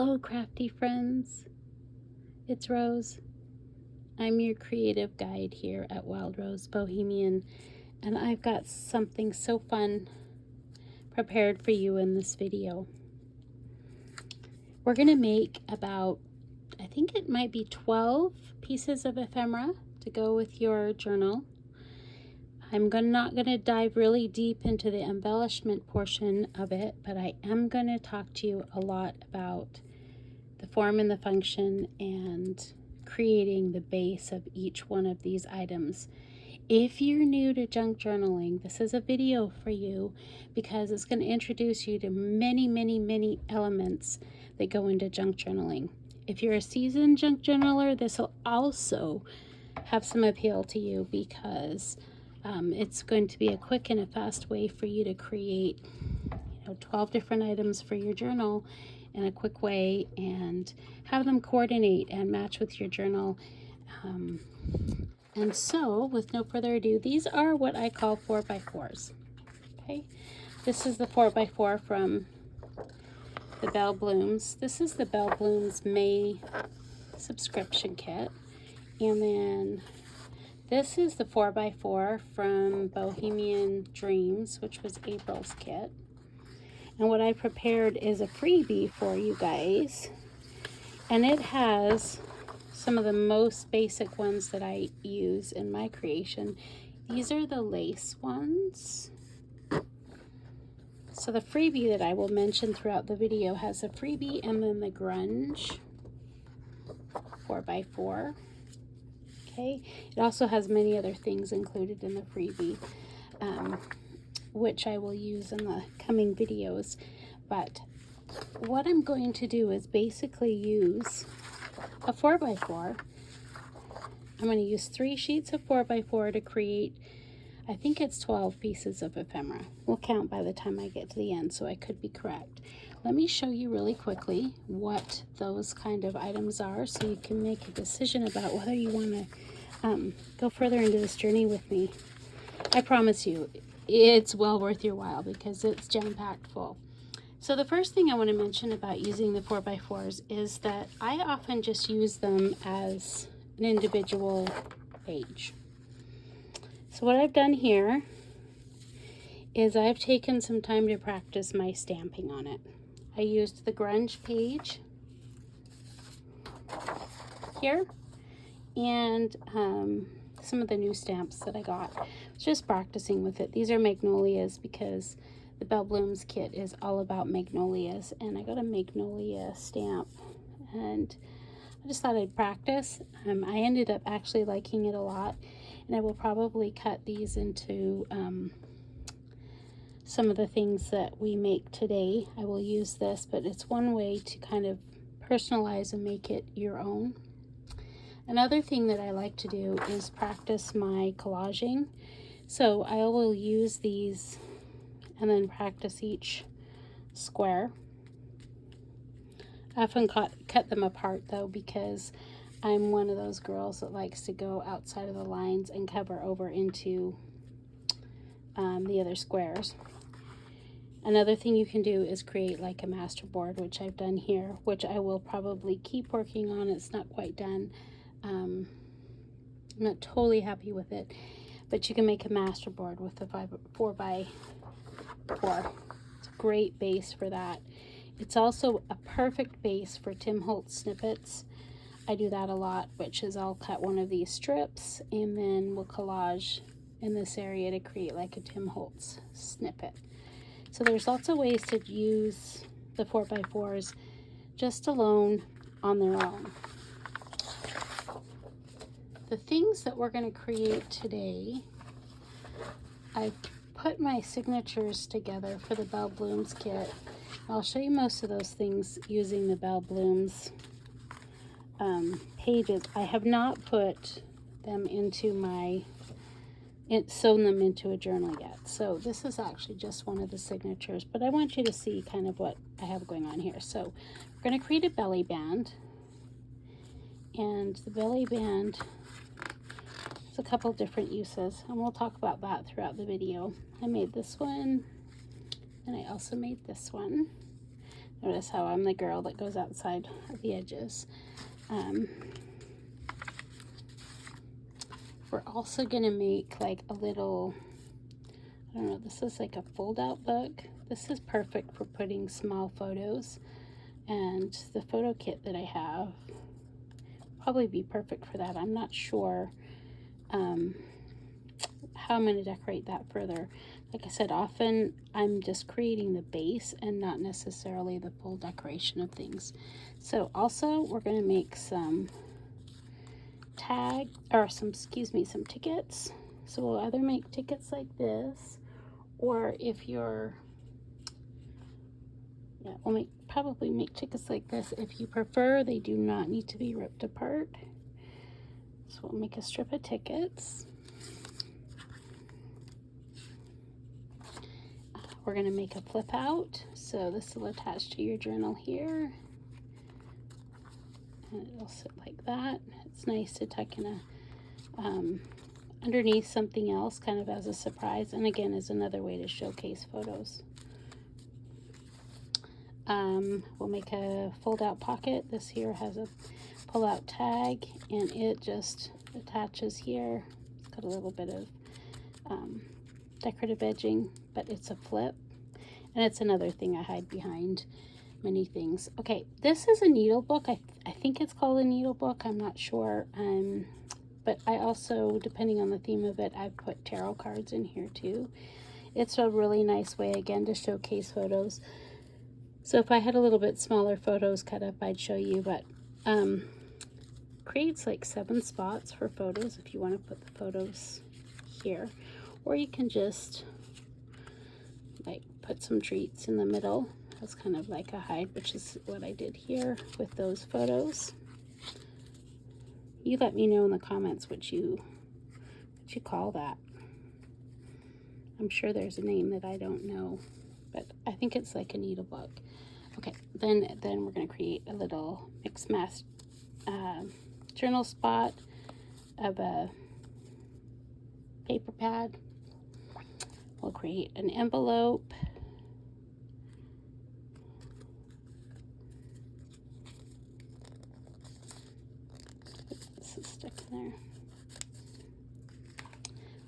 Hello, crafty friends. It's Rose. I'm your creative guide here at Wild Rose Bohemian, and I've got something so fun prepared for you in this video. We're going to make about, I think it might be 12 pieces of ephemera to go with your journal. I'm not going to dive really deep into the embellishment portion of it, but I am going to talk to you a lot about the form and the function and creating the base of each one of these items. If you're new to junk journaling, this is a video for you because it's going to introduce you to many elements that go into junk journaling. If you're a seasoned junk journaler, this will also have some appeal to you because it's going to be a quick and a fast way for you to create 12 different items for your journal in a quick way and have them coordinate and match with your journal. And so with no further ado, these are what I call 4x4s. Okay, this is the 4x4 from the Belle Blooms. This is the Belle Blooms May subscription kit, and then this is the 4x4 from Bohemiandreams, which was April's kit. And what I prepared is a freebie for you guys. And it has some of the most basic ones that I use in my creation. These are the lace ones. So the freebie that I will mention throughout the video has a freebie and then the grunge 4x4. Okay, it also has many other things included in the freebie, which I will use in the coming videos. But what I'm going to do is basically use a 4x4. I'm going to use 3 sheets of 4x4 to create, I think it's 12 pieces of ephemera. We'll count by the time I get to the end, so I could be correct. Let me show you really quickly what those kind of items are so you can make a decision about whether you want to go further into this journey with me. I promise you, it's well worth your while because it's jam-packed full. So the first thing I want to mention about using the 4x4s is that I often just use them as an individual page. So what I've done here is I've taken some time to practice my stamping on it. I used the grunge page here and some of the new stamps that I got. Just practicing with it. These are magnolias because the Belle Blooms kit is all about magnolias, and I got a magnolia stamp and I just thought I'd practice. I ended up actually liking it a lot, and I will probably cut these into some of the things that we make today. I will use this, but it's one way to kind of personalize and make it your own. Another thing that I like to do is practice my collaging. So I will use these and then practice each square. I often cut them apart though because I'm one of those girls that likes to go outside of the lines and cover over into the other squares. Another thing you can do is create like a master board, which I've done here, which I will probably keep working on. It's not quite done. I'm not totally happy with it, but you can make a master board with the 4x4. It's a great base for that. It's also a perfect base for Tim Holtz snippets. I do that a lot, which is I'll cut one of these strips and then we'll collage in this area to create like a Tim Holtz snippet. So there's lots of ways to use the 4x4s just alone on their own. The things that we're going to create today, I've put my signatures together for the Belle Blooms kit. I'll show you most of those things using the Belle Blooms pages. I have not put them into sewn them into a journal yet. So this is actually just one of the signatures, but I want you to see kind of what I have going on here. So we're going to create a belly band, and the belly band has a couple different uses, and we'll talk about that throughout the video. I made this one, and I also made this one. Notice how I'm the girl that goes outside of the edges. We're also going to make like a little, I don't know, this is like a fold-out book. This is perfect for putting small photos, and the photo kit that I have probably be perfect for that. I'm not sure how I'm going to decorate that further. Like I said, often I'm just creating the base and not necessarily the full decoration of things. So also we're going to make some some tickets. So we'll either make tickets like this, or if you're, we'll probably make tickets like this if you prefer. They do not need to be ripped apart. So we'll make a strip of tickets. We're going to make a flip out. So this will attach to your journal here. And it'll sit like that. It's nice to tuck in a underneath something else, kind of as a surprise, and again is another way to showcase photos. We'll make a fold-out pocket. This here has a pull-out tag, and it just attaches here. It's got a little bit of decorative edging, but it's a flip, and it's another thing I hide behind many things. Okay, this is a needle book. I think it's called a needle book. I'm not sure. But I also, depending on the theme of it, I've put tarot cards in here too. It's a really nice way, again, to showcase photos. So if I had a little bit smaller photos cut up, I'd show you, but creates like 7 spots for photos if you want to put the photos here. Or you can just like put some treats in the middle. That's kind of like a hide, which is what I did here with those photos. You let me know in the comments what you call that. I'm sure there's a name that I don't know, but I think it's like a needle book. Okay, then we're going to create a little mixed mass journal spot of a paper pad. We'll create an envelope. This is stuck in there.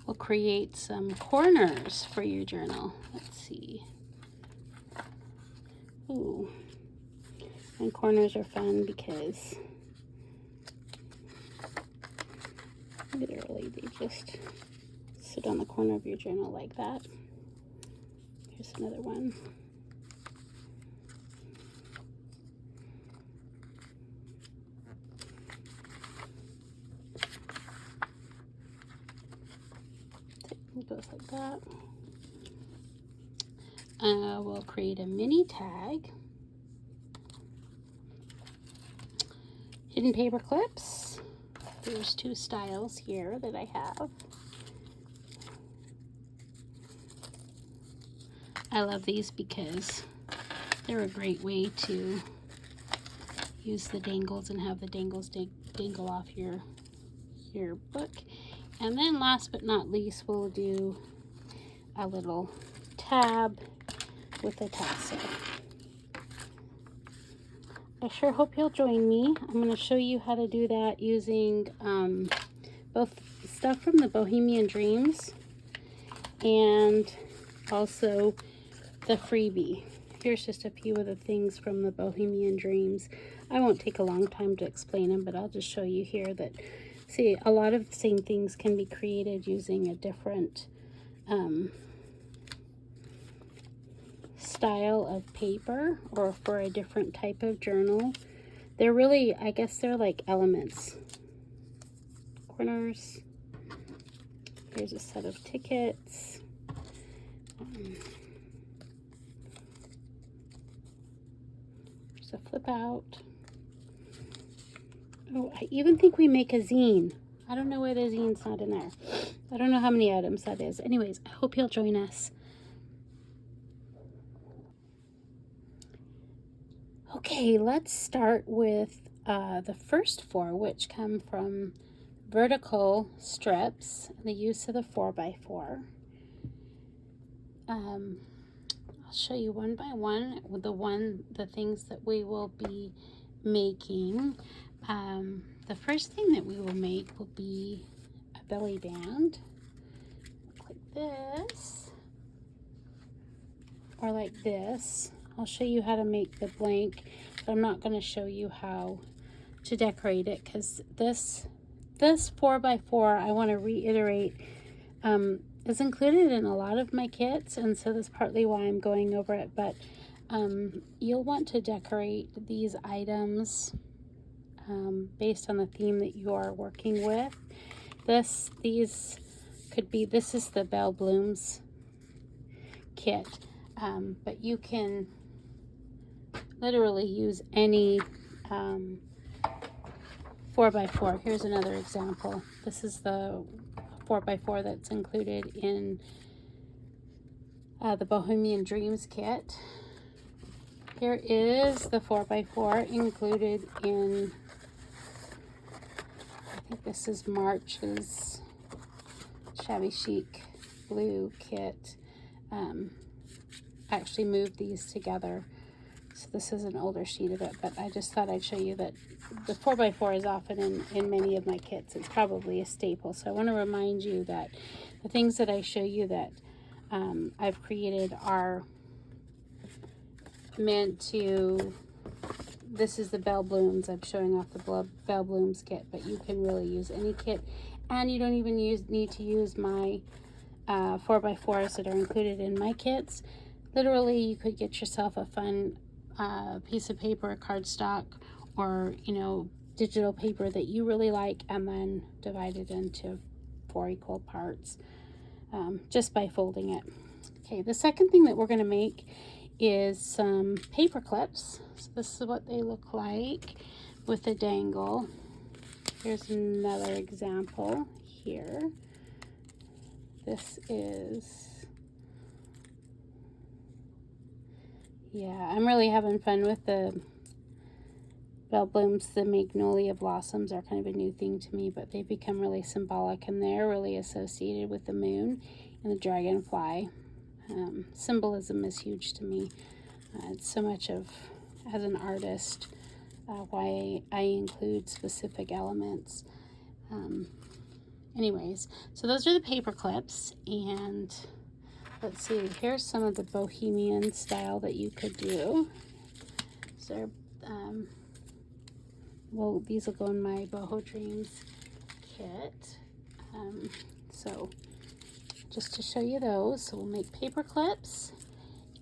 We'll create some corners for your journal. Let's see. Ooh. And corners are fun because literally they just sit on the corner of your journal like that. Here's another one. It goes like that. We'll create a mini tag. Hidden paper clips. There's 2 styles here that I have. I love these because they're a great way to use the dangles and have the dangles dangle off your book. And then last but not least, we'll do a little tab with a tassel. I sure hope you'll join me. I'm going to show you how to do that using both stuff from the Bohemian Dreams and also the freebie. Here's just a few of the things from the Bohemian Dreams. I won't take a long time to explain them, but I'll just show you here that, see, a lot of the same things can be created using a different style of paper or for a different type of journal. They're really, I guess they're like elements. Corners. Here's a set of tickets. There's a flip out. Oh, I even think we make a zine. I don't know why the zine's not in there. I don't know how many items that is. Anyways, I hope you'll join us. Okay, let's start with the first 4, which come from vertical strips, the use of the 4x4. I'll I'll show you one by one with the things that we will be making. The first thing that we will make will be a belly band, like this, or like this. I'll show you how to make the blank, but I'm not going to show you how to decorate it, because this 4x4, I want to reiterate, is included in a lot of my kits, and so that's partly why I'm going over it. But you'll want to decorate these items based on the theme that you are working with. These could be, this is the Belle Blooms kit, but you can literally use any 4x4. Here's another example. This is the 4x4 that's included in the Bohemian Dreams kit. Here is the 4x4 included in, I think this is March's Shabby Chic blue kit. I actually moved these together, so this is an older sheet of it, but I just thought I'd show you that the 4x4 is often in many of my kits. It's probably a staple, so I want to remind you that the things that I show you that I've created are meant to, this is the Belle Blooms. I'm showing off the Belle Blooms kit, but you can really use any kit, and you don't even need to use my 4x4s that are included in my kits. Literally, you could get yourself a fun piece of paper, cardstock, or digital paper that you really like, and then divide it into 4 equal parts just by folding it. Okay, the second thing that we're going to make is some paper clips. So this is what they look like with a dangle. Here's another example here. This is, yeah, I'm really having fun with the Belle Blooms. The Magnolia blossoms are kind of a new thing to me, but they've become really symbolic, and they're really associated with the moon and the dragonfly. Symbolism is huge to me. It's so much of, as an artist, why I include specific elements. Anyways, so those are the paper clips, and let's see, here's some of the bohemian style that you could do. So, well, these will go in my Boho Dreams kit. So just to show you those, so we'll make paper clips,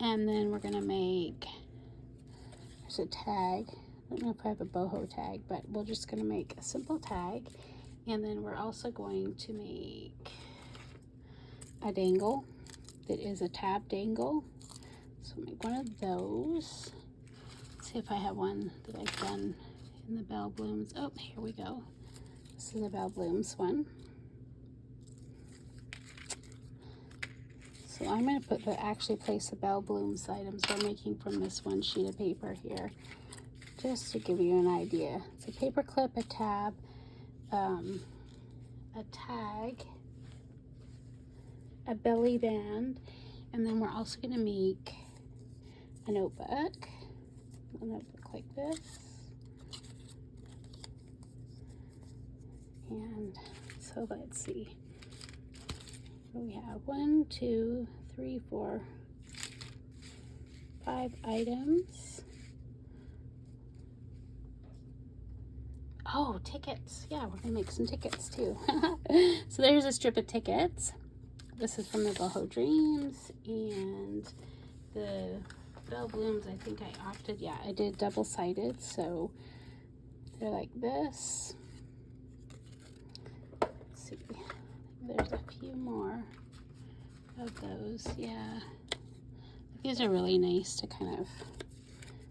and then we're gonna make, there's a tag. I don't know if I have a boho tag, but we're just gonna make a simple tag, and then we're also going to make a dangle that is a tab dangle. So we'll make one of those. Let's see if I have one that I've done in the Belle Blooms. Oh, here we go. This is the Belle Blooms one. So I'm going to actually place the Belle Blooms items we're making from this one sheet of paper here, just to give you an idea. It's a paper clip, a tab, a tag, a belly band, and then we're also going to make a notebook like this. And so let's see. We have 1, 2, 3, 4, 5 items. Oh, tickets. Yeah, we're gonna make some tickets too. So there's a strip of tickets. This is from the Boho Dreams, and the Belle Blooms, I think I opted, yeah, I did double-sided, so they're like this. Let's see. There's a few more of those, yeah. These are really nice to kind of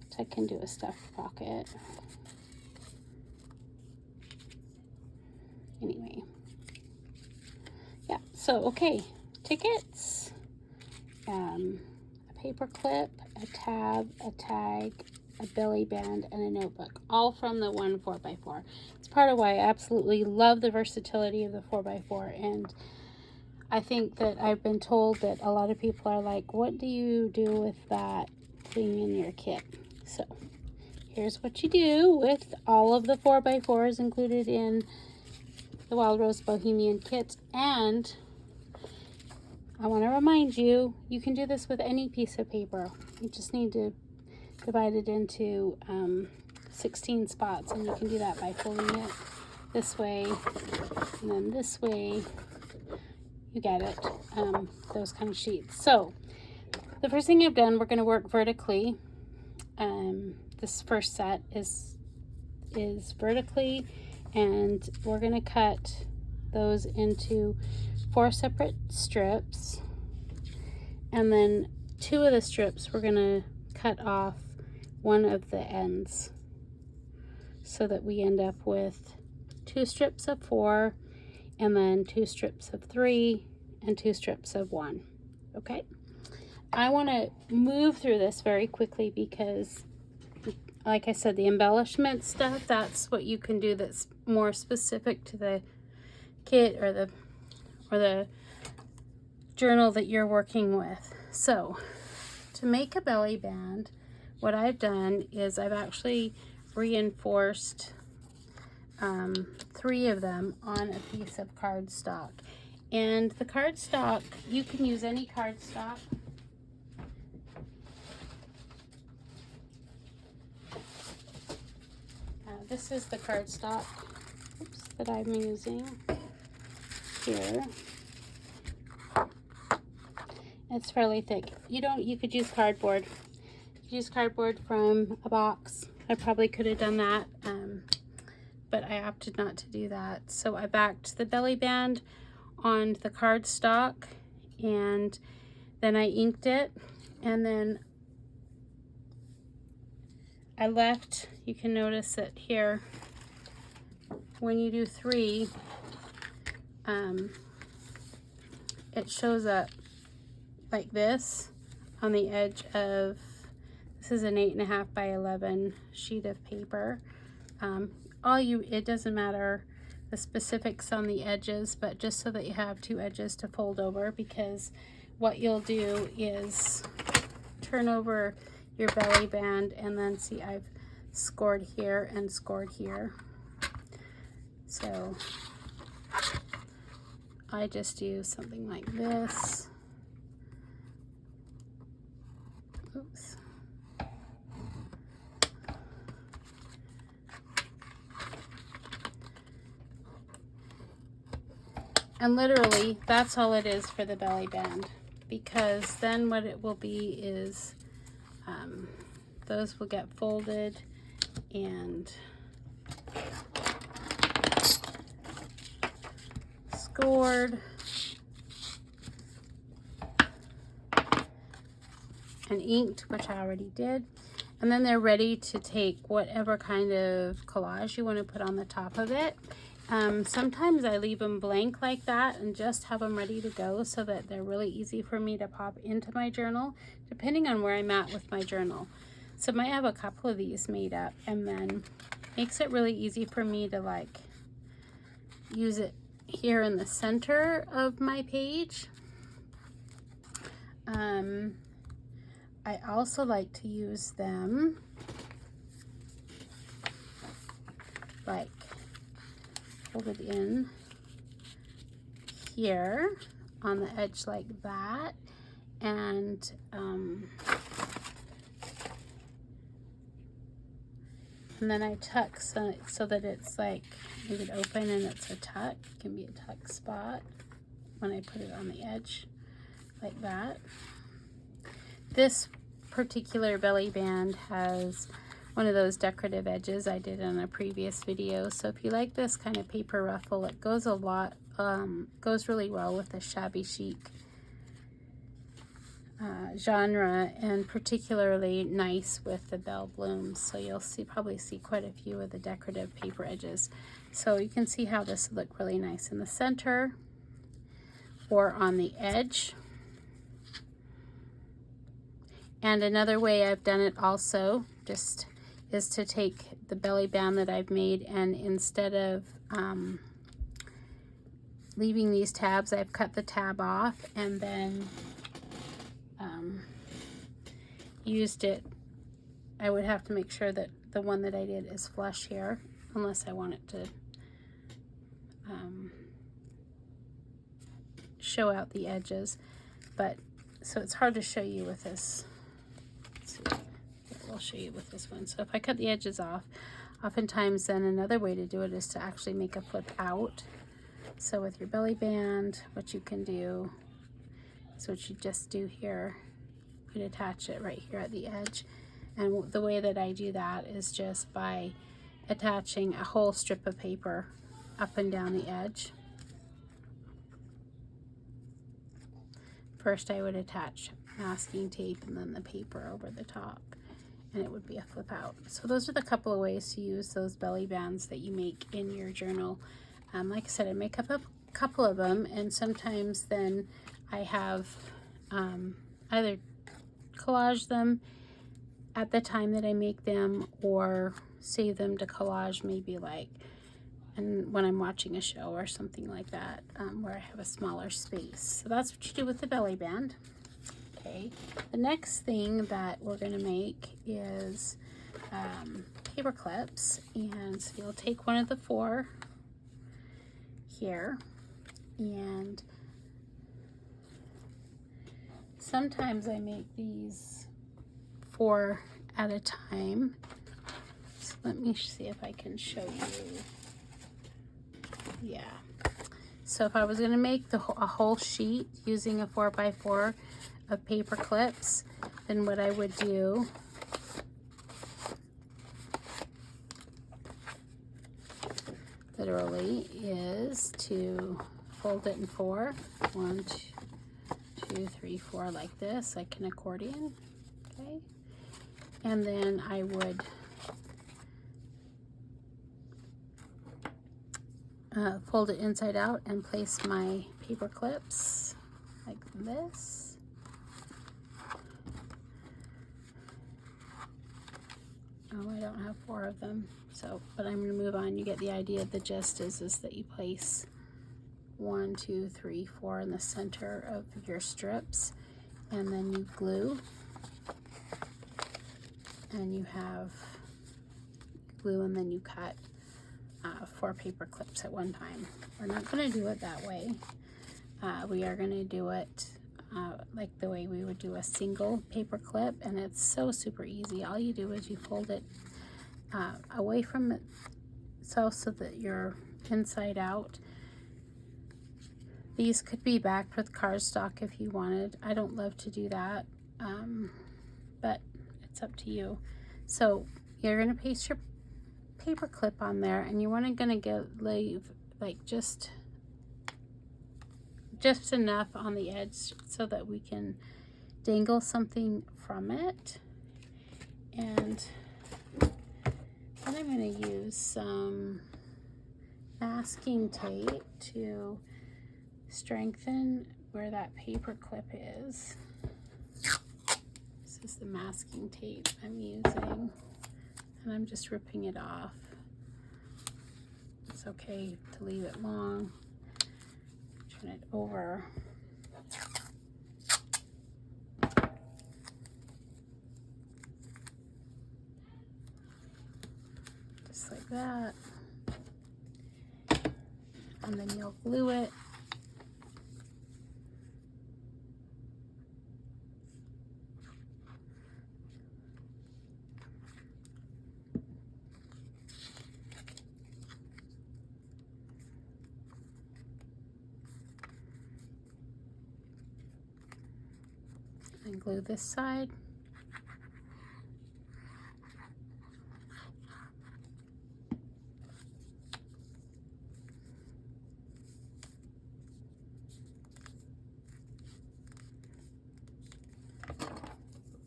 tuck into a stuffed pocket. Anyway, yeah, so okay, tickets, a paper clip, a tab, a tag, a belly band, and a notebook, all from the one 4x4. It's part of why I absolutely love the versatility of the 4x4, and I think that I've been told that a lot of people are like, what do you do with that thing in your kit? So here's what you do with all of the 4x4s included in the Wild Rose Bohemian kit. And I want to remind you, you can do this with any piece of paper. You just need to divide it into 16 spots, and you can do that by folding it this way and then this way. You get it, those kind of sheets. So the first thing I've done, we're going to work vertically. This first set is vertically, and we're going to cut those into 4 separate strips, and then 2 of the strips we're going to cut off one of the ends, so that we end up with 2 strips of 4, and then 2 strips of 3, and 2 strips of 1. Okay, I want to move through this very quickly because, like I said, the embellishment stuff, that's what you can do that's more specific to the kit or the journal that you're working with. So to make a belly band, what I've done is I've actually reinforced 3 of them on a piece of cardstock. And the cardstock, you can use any cardstock. This is the cardstock that I'm using here. It's fairly thick. You could use cardboard. You could use cardboard from a box. I probably could have done that, but I opted not to do that. So I backed the belly band on the cardstock, and then I inked it, and then I left, you can notice that here, when you do 3, it shows up like this on the edge of, this is an 8.5 by 11 sheet of paper. It doesn't matter the specifics on the edges, but just so that you have 2 edges to fold over, because what you'll do is turn over your belly band, and then see, I've scored here and scored here. So I just do something like this. Oops. And literally, that's all it is for the belly band, because then what it will be is those will get folded and scored and inked, which I already did, and then they're ready to take whatever kind of collage you want to put on the top of it. Sometimes I leave them blank like that and just have them ready to go, so that they're really easy for me to pop into my journal, depending on where I'm at with my journal. So I might have a couple of these made up, and then makes it really easy for me to like use it here in the center of my page. I also like to use them like folded in here on the edge like that, and then I tuck so that it's like, you can open and it's a tuck. It can be a tuck spot when I put it on the edge like that. This particular belly band has one of those decorative edges I did in a previous video. So if you like this kind of paper ruffle, it goes goes really well with the shabby chic genre, and particularly nice with the bell blooms. So you'll probably see quite a few of the decorative paper edges. So you can see how this would look really nice in the center or on the edge. And another way I've done it also just is to take the belly band that I've made, and instead of leaving these tabs, I've cut the tab off and then used it. I would have to make sure that the one that I did is flush here, unless I want it to show out the edges. But so it's hard to show you with this. Let's see. We'll show you with this one. So if I cut the edges off, oftentimes then another way to do it is to actually make a flip out. So with your belly band, what you can do is what you just do here. You attach it right here at the edge. And the way that I do that is just by attaching a whole strip of paper up and down the edge. First I would attach masking tape and then the paper over the top, and it would be a flip out. So those are the couple of ways to use those belly bands that you make in your journal. Like I said, I make up a couple of them, and sometimes then I have either collage them at the time that I make them or save them to collage maybe like and when I'm watching a show or something like that, where I have a smaller space. So that's what you do with the belly band. Okay, the next thing that we're going to make is paper clips, and so you'll take one of the 4 here, and sometimes I make these 4 at a time. So let me see if I can show you. Yeah. So if I was going to make a whole sheet using a 4x4 of paper clips, then what I would do literally is to fold it in 4. 1, 2, 3, 4, like this, like an accordion. Okay. And then I would fold it inside out and place my paper clips like this. Oh, I don't have 4 of them, so, but I'm going to move on. You get the idea. The gist is that you place 1, 2, 3, 4 in the center of your strips, and then you glue, and you have glue, and then you cut 4 paper clips at one time. We're not going to do it that way. We are going to do it like the way we would do a single paper clip, and it's so super easy. All you do is you fold it away from it so that you're inside out. These could be backed with cardstock if you wanted. I don't love to do that, but it's up to you. So you're going to paste your paper clip on there, and you want to leave like just enough on the edge so that we can dangle something from it. And then I'm going to use some masking tape to strengthen where that paper clip is. This is the masking tape I'm using, and I'm just ripping it off. It's okay to leave it long. Turn it over. Just like that. And then you'll glue it. And glue this side.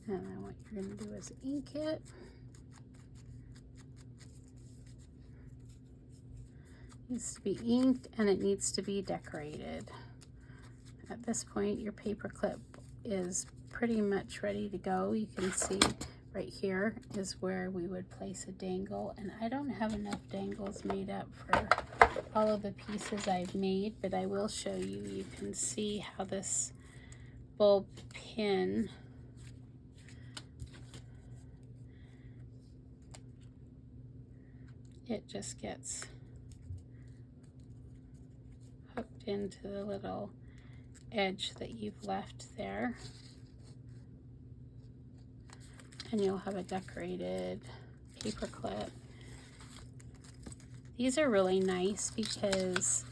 And then what you're going to do is ink it. It needs to be inked, and it needs to be decorated. At this point, your paper clip is pretty much ready to go. You can see right here is where we would place a dangle, and I don't have enough dangles made up for all of the pieces I've made, but I will show you. You can see how this bulb pin it just gets hooked into the little edge that you've left there, and you'll have a decorated paper clip. These are really nice because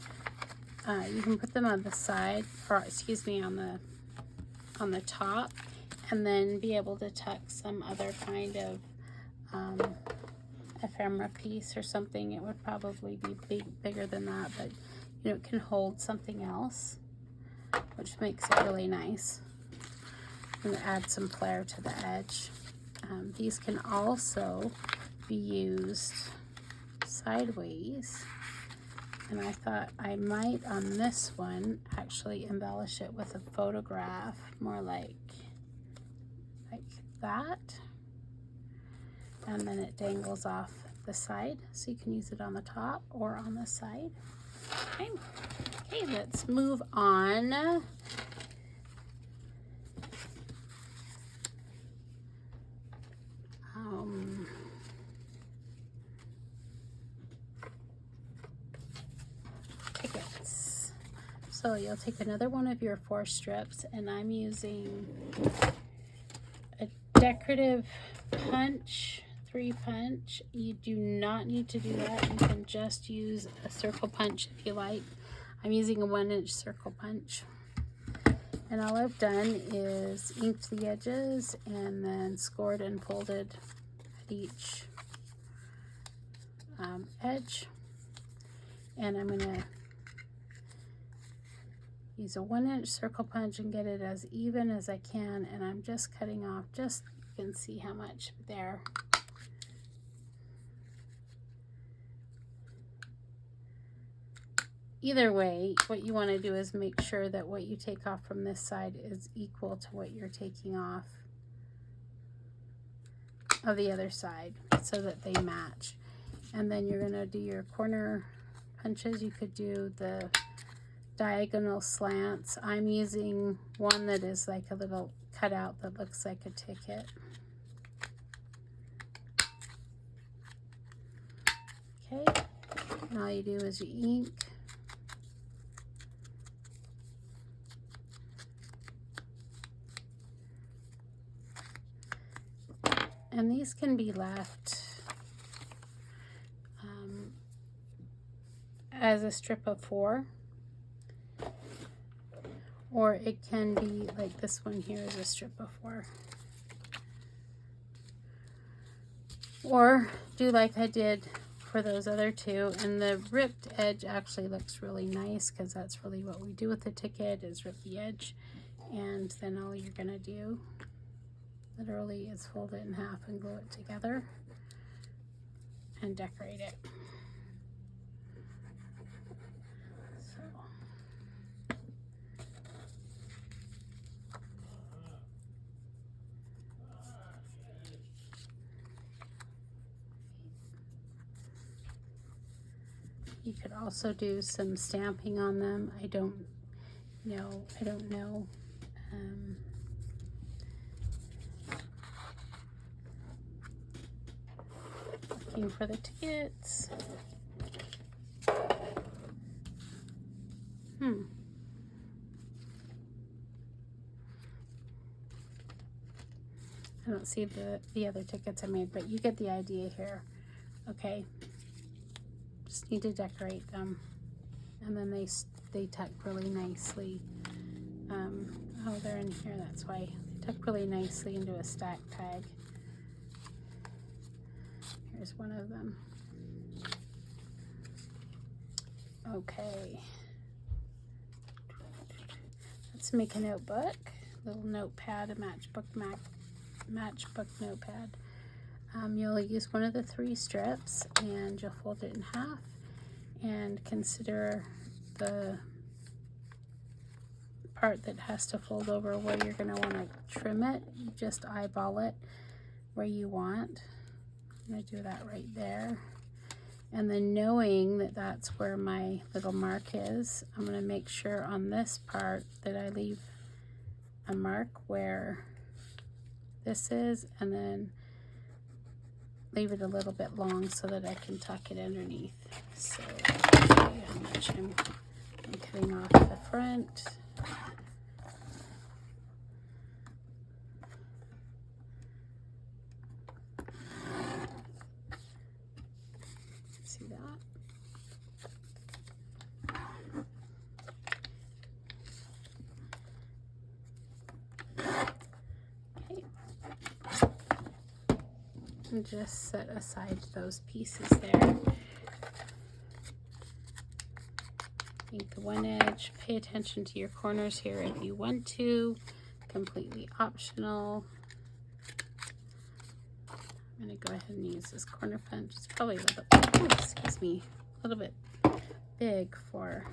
you can put them on the side, or excuse me, on the top, and then be able to tuck some other kind of ephemera piece or something. It would probably be bigger than that, but you know, it can hold something else, which makes it really nice and add some flair to the edge. These can also be used sideways, and I thought I might on this one actually embellish it with a photograph, more like that, and then it dangles off the side, so you can use it on the top or on the side. Okay, let's move on. Tickets. So you'll take another one of your 4 strips, and I'm using a decorative punch, 3 punch. You do not need to do that. You can just use a circle punch if you like. I'm using a 1-inch circle punch. And all I've done is inked the edges and then scored and folded at each edge. And I'm going to use a 1-inch circle punch and get it as even as I can. And I'm just cutting off, just you can see how much there. Either way, what you want to do is make sure that what you take off from this side is equal to what you're taking off of the other side, so that they match. And then you're going to do your corner punches. You could do the diagonal slants. I'm using one that is like a little cutout that looks like a ticket. Okay, and all you do is you ink. And these can be left as a strip of 4, or it can be like this one here is a strip of 4, or do like I did for those other 2. And the ripped edge actually looks really nice, because that's really what we do with the ticket, is rip the edge, and then all you're gonna do literally is fold it in half and glue it together and decorate it. So you could also do some stamping on them. I don't know. Looking for the tickets. I don't see the other tickets I made, but you get the idea here. Okay, just need to decorate them, and then they tuck really nicely. Oh, they're in here, that's why. They tuck really nicely into a stack tag. Here's one of them. Okay, let's make a notebook, little notepad, a matchbook notepad. You'll use one of the 3 strips, and you'll fold it in half, and consider the part that has to fold over where you're going to want to trim it. You just eyeball it where you want. I'm going to do that right there. And then knowing that that's where my little mark is, I'm going to make sure on this part that I leave a mark where this is, and then leave it a little bit long so that I can tuck it underneath. So I'll show you how much I'm cutting off the front. See that? Okay. And just set aside those pieces there. Ink the one edge. Pay attention to your corners here if you want to. Completely optional. I'm going to go ahead and use this corner punch. It's probably a little bit, excuse me, a little bit big for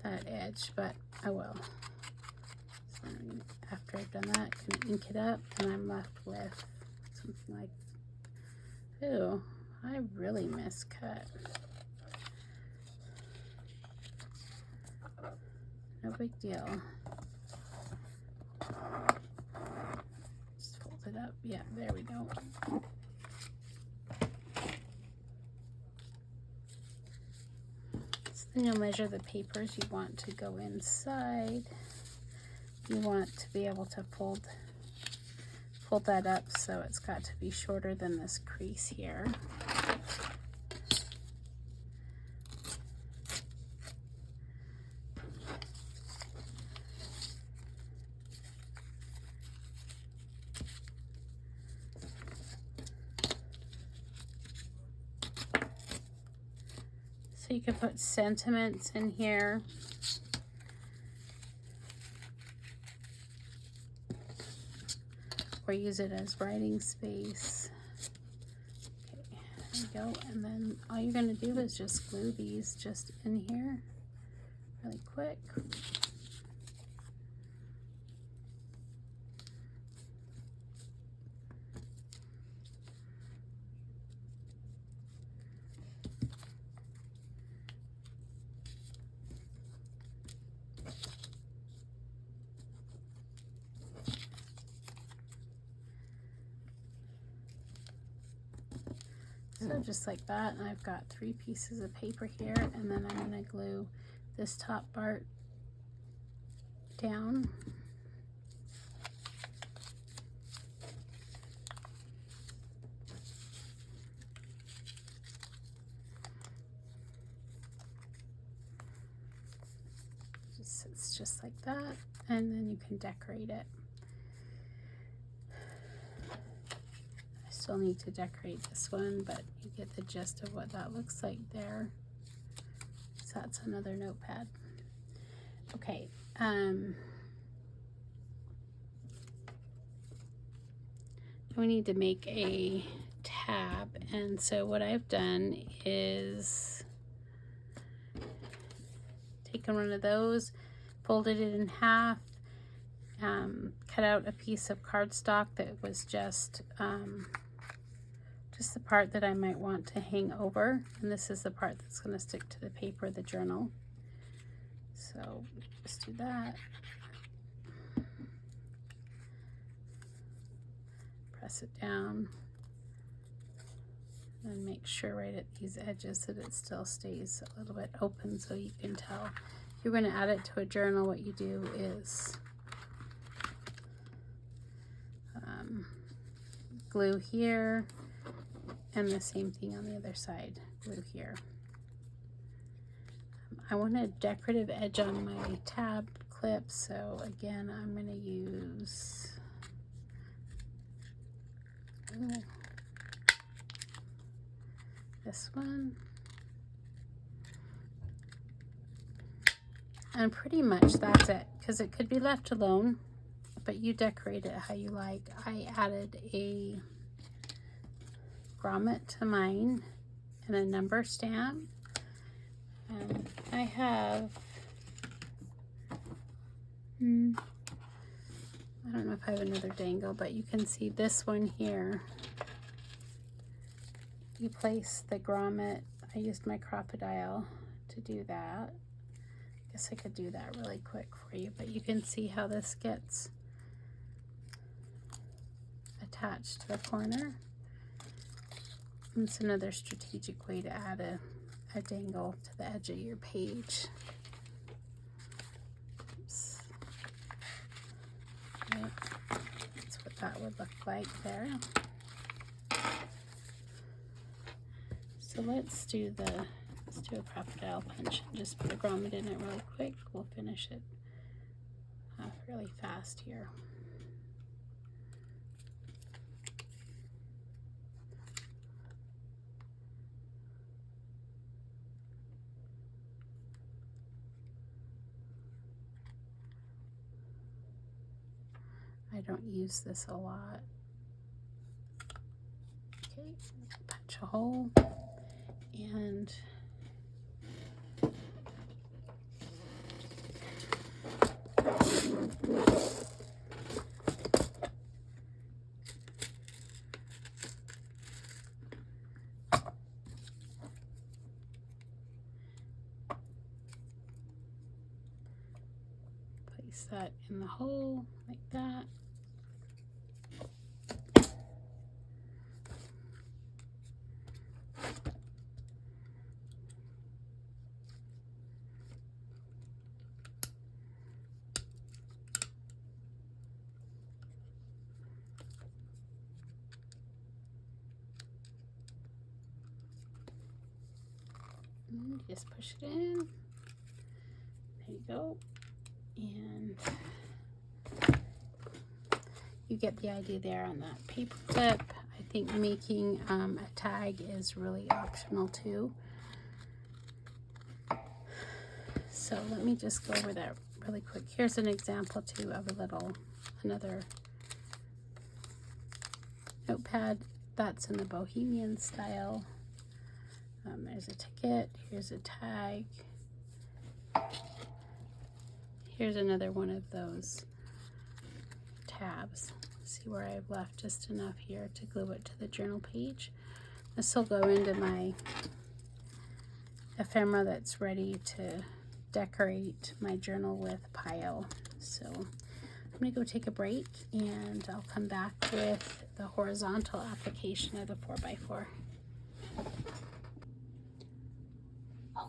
that edge, but I will. So after I've done that, I'm going to ink it up, and I'm left with something like, ooh, I really miscut. No big deal. Just fold it up. Yeah, there we go. So then you'll measure the papers you want to go inside. You want to be able to fold that up so it's got to be shorter than this crease here. So you can put sentiments in here. Or use it as writing space. Okay, there you go. And then all you're going to do is just glue these just in here really quick. So just like that, and I've got 3 pieces of paper here, and then I'm going to glue this top part down. Just sits just like that, and then you can decorate it. Still need to decorate this one, but you get the gist of what that looks like there. So that's another notepad. Okay, we need to make a tab, and so what I've done is taken one of those, folded it in half, cut out a piece of cardstock that was just the part that I might want to hang over, and this is the part that's going to stick to the paper, the journal. So just do that. Press it down and make sure right at these edges that it still stays a little bit open so you can tell. If you're going to add it to a journal, what you do is glue here, and the same thing on the other side, glue here. I want a decorative edge on my tab clip, so again I'm going to use this one, and pretty much that's it, because it could be left alone, but you decorate it how you like. I added a grommet to mine and a number stamp, and I have I don't know if I have another dangle, but you can see this one here you place the grommet. I used my crocodile to do that. I guess I could do that really quick for you, but you can see how this gets attached to the corner. And it's another strategic way to add a dangle to the edge of your page. Oops. Right. That's what that would look like there. So let's do a crocodile punch and just put a grommet in it really quick. We'll finish it off really fast here. I don't use this a lot. Okay, punch a hole and place that in the hole like that. And just push it in. There you go. And you get the idea there on that paper clip. I think making a tag is really optional too. So let me just go over that really quick. Here's an example too of another notepad that's in the Bohemian style. There's a ticket, here's a tag. Here's another one of those tabs. See where I've left just enough here to glue it to the journal page. This will go into my ephemera that's ready to decorate my journal with pile. So I'm going to go take a break and I'll come back with the horizontal application of the 4x4.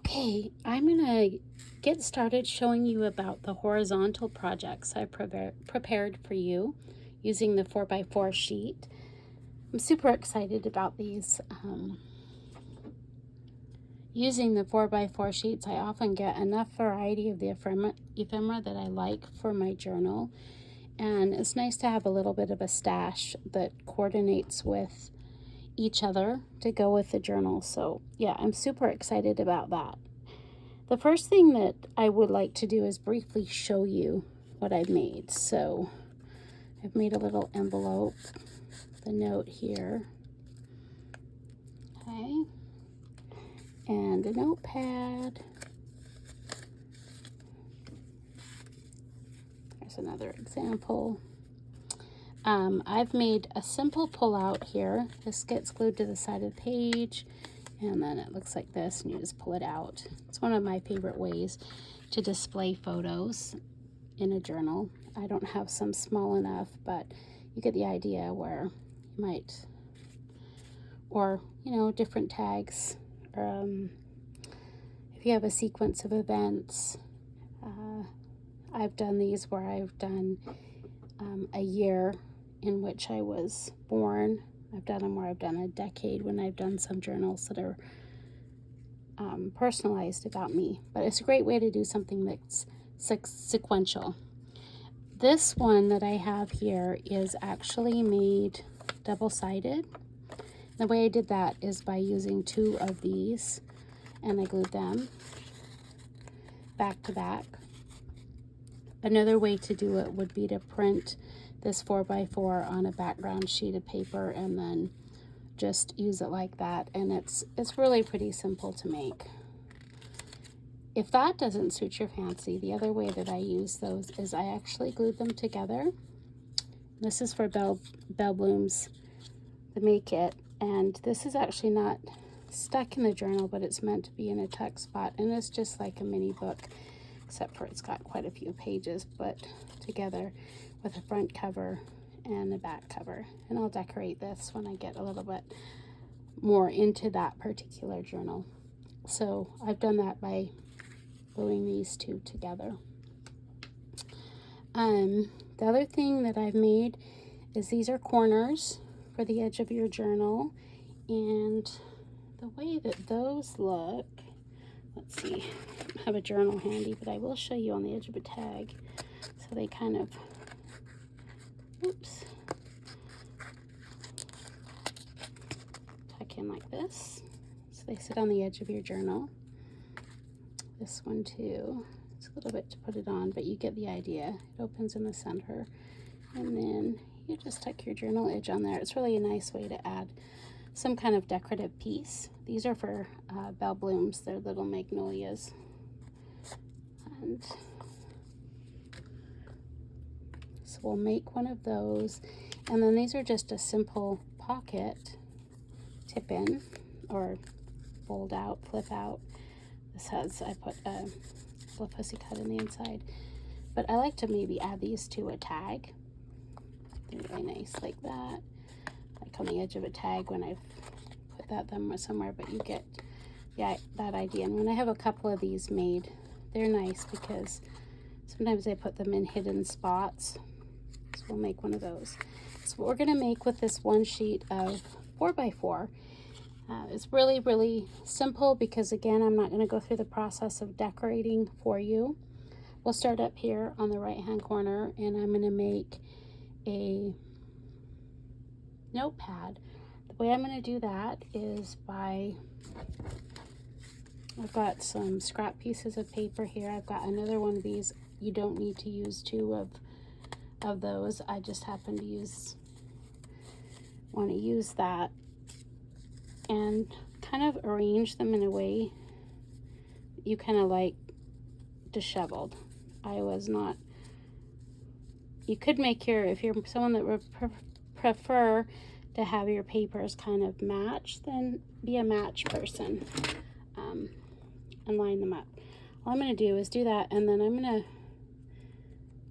Okay, I'm going to get started showing you about the horizontal projects I prepared for you using the 4x4 sheet. I'm super excited about these. Using the 4x4 sheets, I often get enough variety of the ephemera that I like for my journal. And it's nice to have a little bit of a stash that coordinates with each other to go with the journal. So yeah, I'm super excited about that. The first thing that I would like to do is briefly show you what I've made. So I've made a little envelope, the note here, okay, and a notepad. There's another example. I've made a simple pull-out here. This gets glued to the side of the page, and then it looks like this, and you just pull it out. It's one of my favorite ways to display photos in a journal. I don't have some small enough, but you get the idea where you might, or, you know, different tags. If you have a sequence of events, I've done these where I've done a year in which I was born. I've done them where I've done a decade when I've done some journals that are personalized about me. But it's a great way to do something that's sequential. This one that I have here is actually made double-sided. The way I did that is by using 2 of these, and I glued them back to back. Another way to do it would be to print this 4x4 on a background sheet of paper and then just use it like that, and it's really pretty simple to make. If that doesn't suit your fancy, the other way that I use those is I actually glued them together. This is for Bell Blooms, the Make It And this is actually not stuck in the journal, but it's meant to be in a tuck spot, and it's just like a mini book, except for it's got quite a few pages put together with a front cover and a back cover. And I'll decorate this when I get a little bit more into that particular journal. So I've done that by gluing these two together. The other thing that I've made is these are corners for the edge of your journal, and the way that those look, let's see, I don't have a journal handy, but I will show you on the edge of a tag. So they kind of, oops, tuck in like this. So they sit on the edge of your journal. This one too, it's a little bit to put it on, but you get the idea. It opens in the center, and then you just tuck your journal edge on there. It's really a nice way to add some kind of decorative piece. These are for bell blooms. They're little magnolias. And so we'll make one of those. And then these are just a simple pocket tip in or fold out, flip out. This has, I put a little pussy cut in the inside. But I like to maybe add these to a tag. They're really nice like that. Like on the edge of a tag when I've put that somewhere, but you get, yeah, that idea. And when I have a couple of these made, they're nice because sometimes I put them in hidden spots. So we'll make one of those. So what we're going to make with this one sheet of 4x4 is really, really simple because, again, I'm not going to go through the process of decorating for you. We'll start up here on the right-hand corner, and I'm going to make a notepad. The way I'm going to do that is by, I've got some scrap pieces of paper here. I've got another one of these. You don't need to use two of those. I just happen to want to use that and kind of arrange them in a way you kind of like disheveled. I was not, you could make your, if you're someone that would prefer to have your papers kind of match, then be a match person and line them up. All I'm going to do is do that, and then I'm going to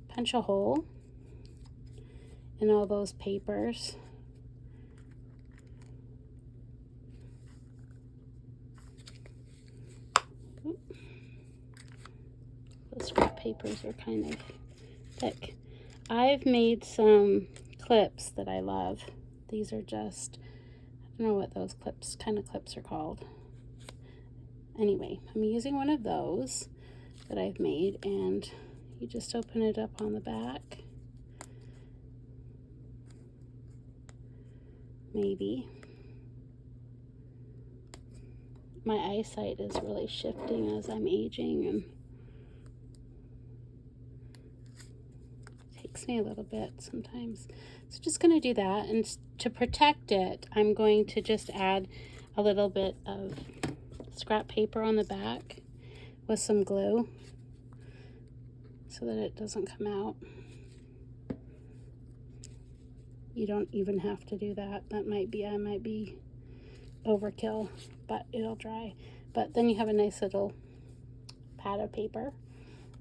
punch a hole in all those papers. The scrap papers are kind of thick. I've made some clips that I love. These are just, I don't know what those kind of clips are called. Anyway, I'm using one of those that I've made, and you just open it up on the back. Maybe. My eyesight is really shifting as I'm aging, and it takes me a little bit sometimes. So just going to do that, and to protect it, I'm going to just add a little bit of scrap paper on the back with some glue so that it doesn't come out. You don't even have to do that. That might be, I might be overkill, but it'll dry. But then you have a nice little pad of paper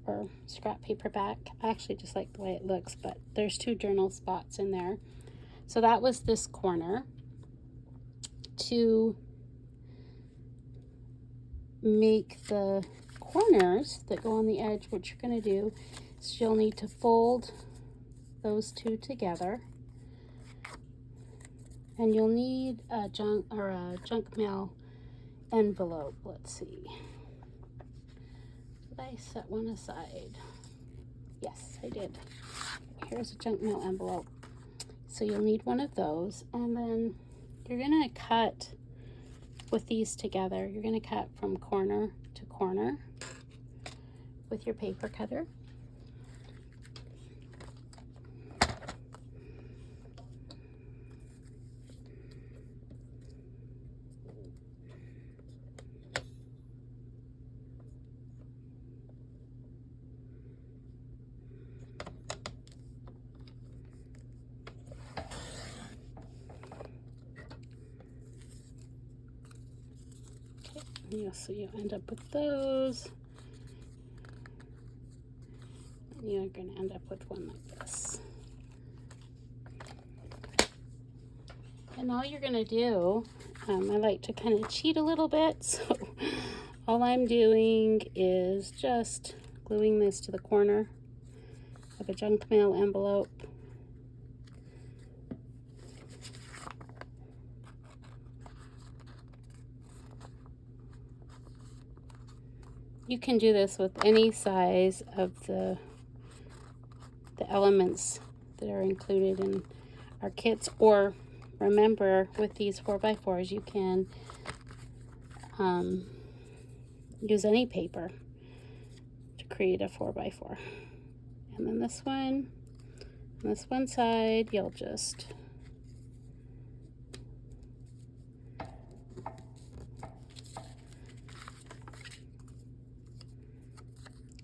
or scrap paper back. I actually just like the way it looks, but there's two journal spots in there. So that was this corner. To make the corners that go on the edge, what you're going to do is you'll need to fold those two together, and you'll need a junk mail envelope. Let's see, did I set one aside? Yes, I did. Here's a junk mail envelope. So you'll need one of those, and then you're going to cut with these together. You're going to cut from corner to corner with your paper cutter. Yeah, so you end up with those. And you're going to end up with one like this. And all you're going to do, I like to kind of cheat a little bit, so all I'm doing is just gluing this to the corner of a junk mail envelope. You can do this with any size of the elements that are included in our kits, or remember, with these 4x4s, you can use any paper to create a 4x4. And then this one, on this one side, you'll just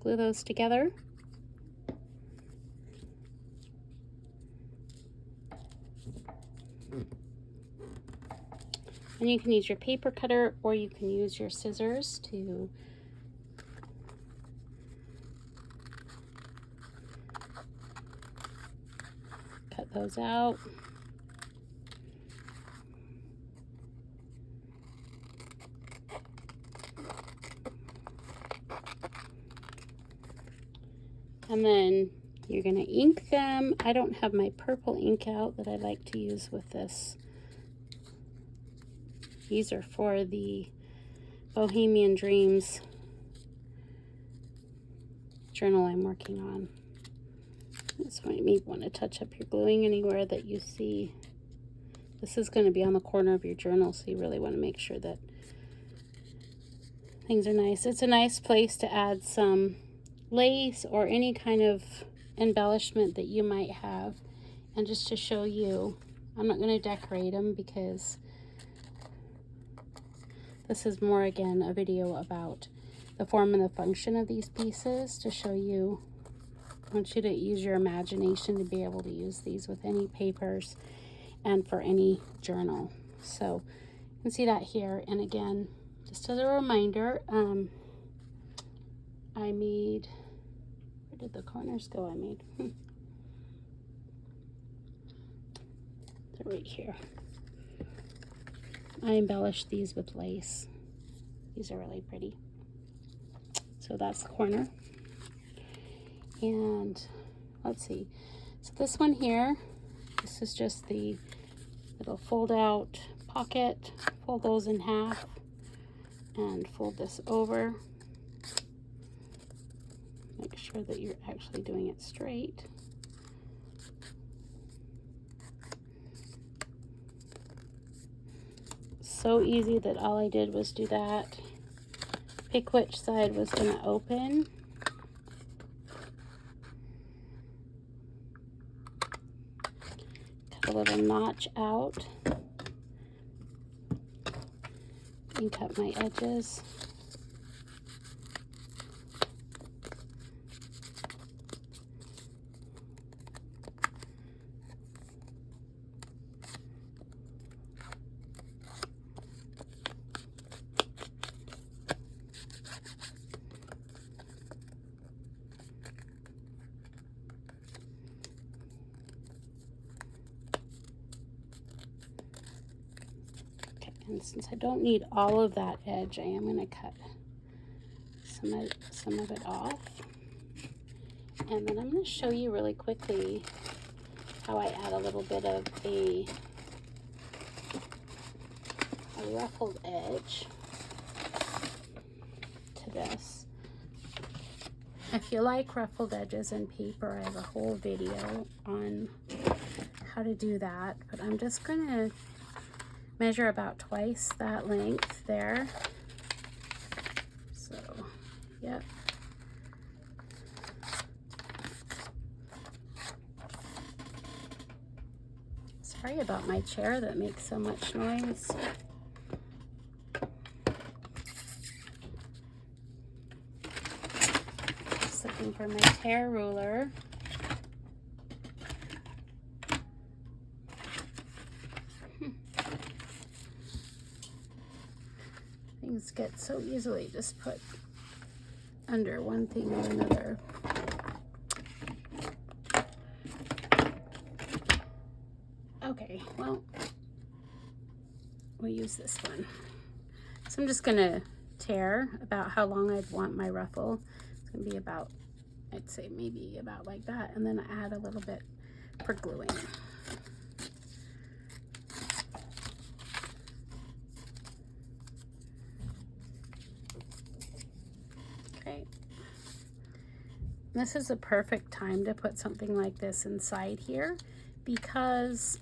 glue those together. And you can use your paper cutter, or you can use your scissors to cut those out. And then you're going to ink them. I don't have my purple ink out that I like to use with this. These are for the Bohemian Dreams journal I'm working on. This might maybe want to touch up your gluing anywhere that you see. This is going to be on the corner of your journal, so you really want to make sure that things are nice. It's a nice place to add some lace or any kind of embellishment that you might have. And just to show you, I'm not going to decorate them because this is more, again, a video about the form and the function of these pieces to show you. I want you to use your imagination to be able to use these with any papers and for any journal. So you can see that here. And again, just as a reminder, I made, where did the corners go? They're right here. I embellished these with lace. These are really pretty. So that's the corner. And let's see. So this one here, this is just the little fold out pocket. Fold those in half and fold this over. Make sure that you're actually doing it straight. So easy that all I did was do that. Pick which side was going to open. Cut a little notch out. And cut my edges. And since I don't need all of that edge, I am going to cut some of it off. And then I'm going to show you really quickly how I add a little bit of a ruffled edge to this. If you like ruffled edges in paper, I have a whole video on how to do that, but I'm just going to measure about twice that length there. So, yep. Sorry about my chair that makes so much noise. Just looking for my tear ruler. things get so easily just put under one thing or another. Okay, well, we'll use this one. So I'm just gonna tear about how long I'd want my ruffle. It's gonna be about, I'd say maybe about like that, and then add a little bit for gluing. Okay. This is a perfect time to put something like this inside here because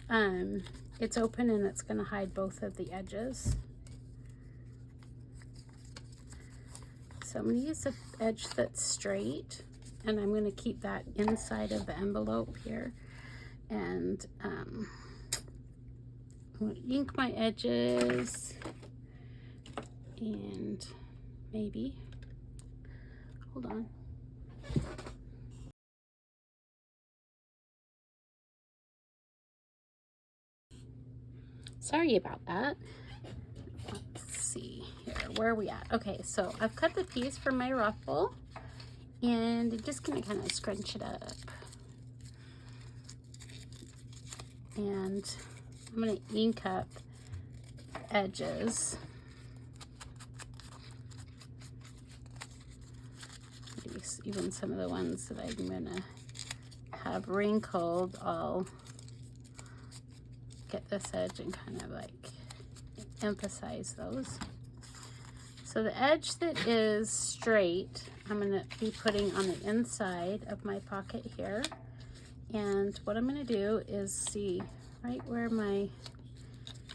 it's open and it's going to hide both of the edges. So I'm going to use the edge that's straight, and I'm going to keep that inside of the envelope here. And I'm going to ink my edges, and maybe, hold on. Sorry about that. Let's see here, where are we at? Okay, so I've cut the piece for my ruffle, and I'm just gonna kind of scrunch it up. And I'm gonna ink up edges. Maybe even some of the ones that I'm gonna have wrinkled, I'll get this edge and kind of like emphasize those. So the edge that is straight, I'm going to be putting on the inside of my pocket here. And what I'm going to do is see right where my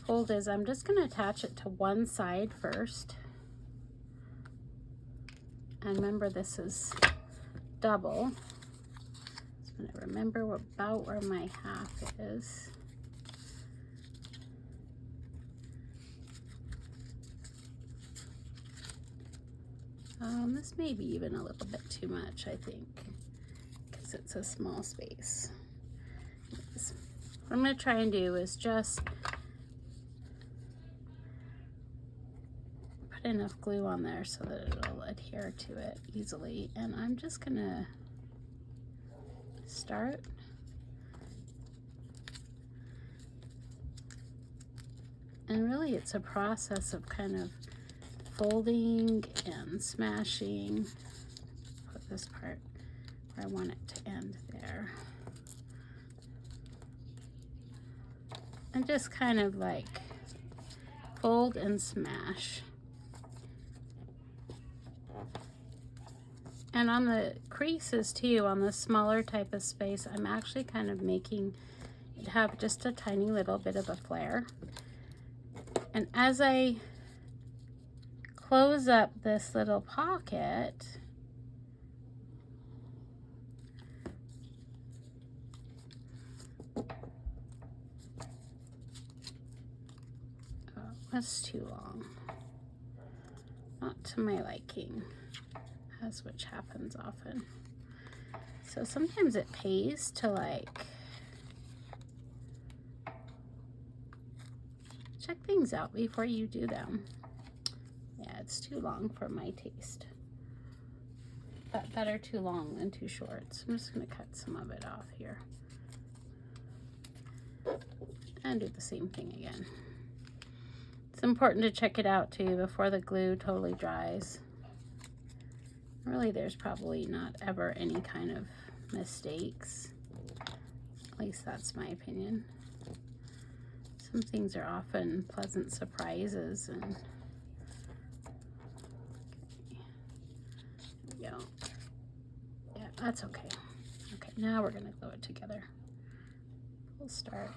fold is, I'm just going to attach it to one side first. And remember, this is double. So I'm going to remember about where my half is. This may be even a little bit too much, I think, because it's a small space. What I'm going to try and do is just put enough glue on there so that it'll adhere to it easily. And I'm just going to start. And really it's a process of kind of folding and smashing. Put this part where I want it to end there. And just kind of like fold and smash. And on the creases too, on the smaller type of space, I'm actually kind of making it have just a tiny little bit of a flare. And as I close up this little pocket, that's too long, not to my liking, as which happens often. So sometimes it pays to like check things out before you do them. Yeah, it's too long for my taste. But better too long than too short. So I'm just going to cut some of it off here. And do the same thing again. It's important to check it out too before the glue totally dries. Really, there's probably not ever any kind of mistakes. At least that's my opinion. Some things are often pleasant surprises, and okay. There we go. Yeah, that's okay. Okay, now we're gonna glue it together. We'll start.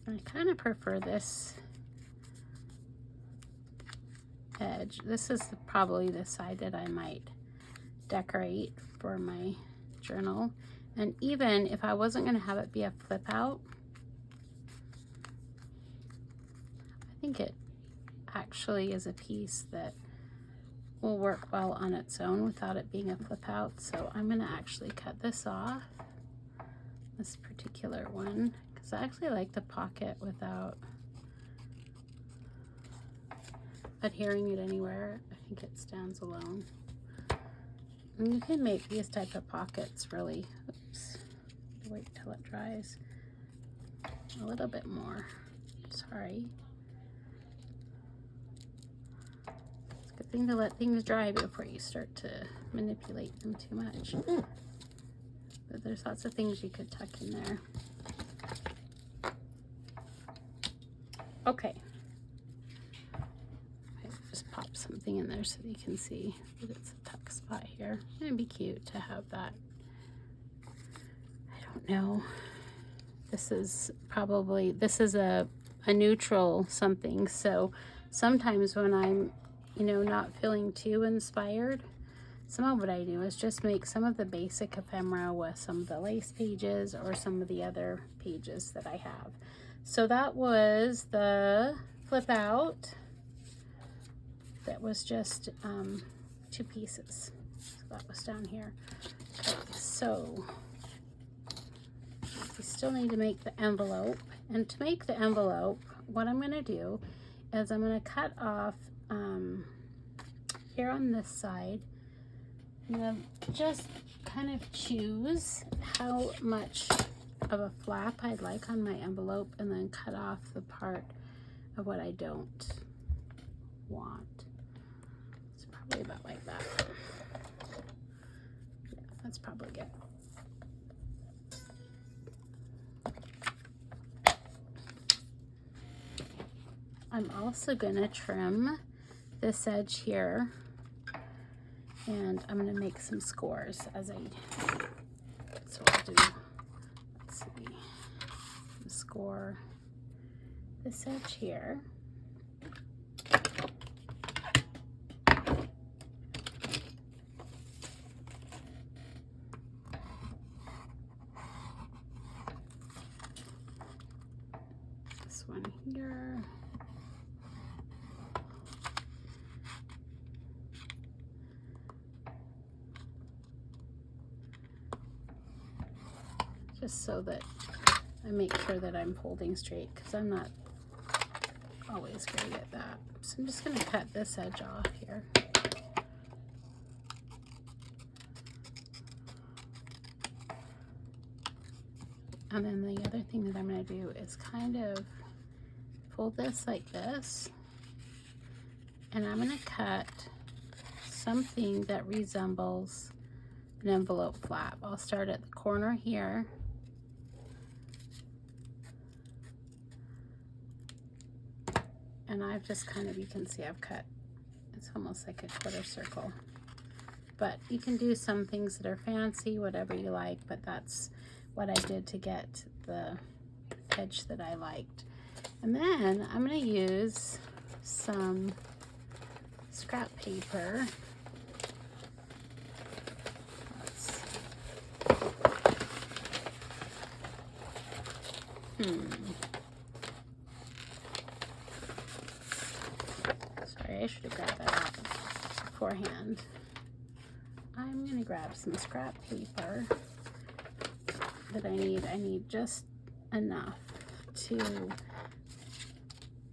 I kind of prefer this edge. This is probably the side that I might decorate for my journal. And even if I wasn't going to have it be a flip out, I think it actually is a piece that will work well on its own without it being a flip out. So I'm going to actually cut this off this particular one because I actually like the pocket without adhering it anywhere. I think it stands alone. And you can make these type of pockets really, oops, wait till it dries a little bit more. Sorry. It's a good thing to let things dry before you start to manipulate them too much. But there's lots of things you could tuck in there. Okay. Just pop something in there so that you can see that it's a tuck spot here. It'd be cute to have that. I don't know. This is a neutral something. So sometimes when I'm, not feeling too inspired, some of what I do is just make some of the basic ephemera with some of the lace pages or some of the other pages that I have. So that was the flip out. That was just 2 pieces. So that was down here. Okay, so we still need to make the envelope. And to make the envelope, what I'm going to do is I'm going to cut off here on this side. I'm going to just kind of choose how much of a flap I'd like on my envelope and then cut off the part of what I don't want. It's probably about like that. Yeah, that's probably good. I'm also going to trim this edge here. And I'm going to make some scores as I, so I'll do, let's see, score this edge here. This one here. Just so that I make sure that I'm folding straight, because I'm not always great at that. So I'm just going to cut this edge off here. And then the other thing that I'm going to do is kind of fold this like this. And I'm going to cut something that resembles an envelope flap. I'll start at the corner here. And I've just kind of, you can see I've cut, it's almost like a quarter circle. But you can do some things that are fancy, whatever you like, but that's what I did to get the edge that I liked. And then I'm going to use some scrap paper. Sorry, I should have grabbed that out beforehand. I'm going to grab some scrap paper that I need. I need just enough to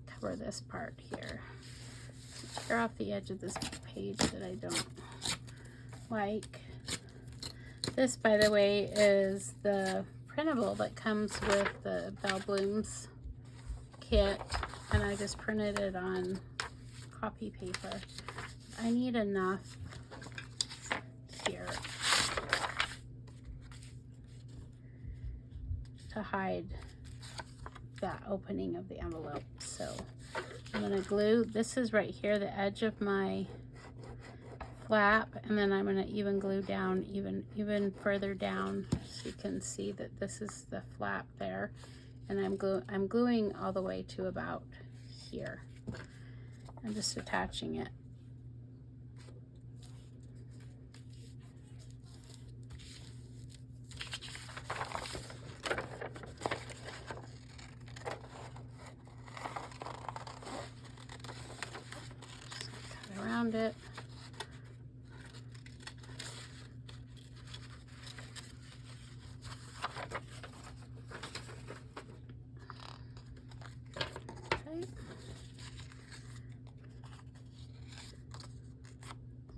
cover this part here. Tear off the edge of this page that I don't like. This, by the way, is the printable that comes with the Bell Blooms kit, and I just printed it on copy paper. I need enough here to hide that opening of the envelope. So I'm going to glue, this is right here, the edge of my flap, and then I'm going to even glue down even further down so you can see that this is the flap there, and I'm gluing all the way to about here. I'm just attaching it. Just cut around it.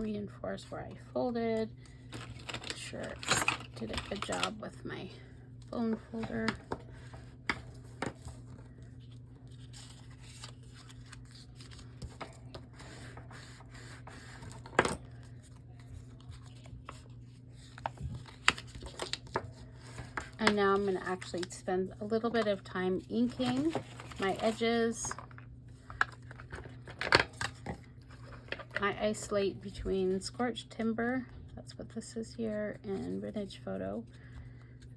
reinforce where I folded. Sure, did a good job with my bone folder. And now I'm going to actually spend a little bit of time inking my edges. I isolate between scorched timber, that's what this is here, and vintage photo,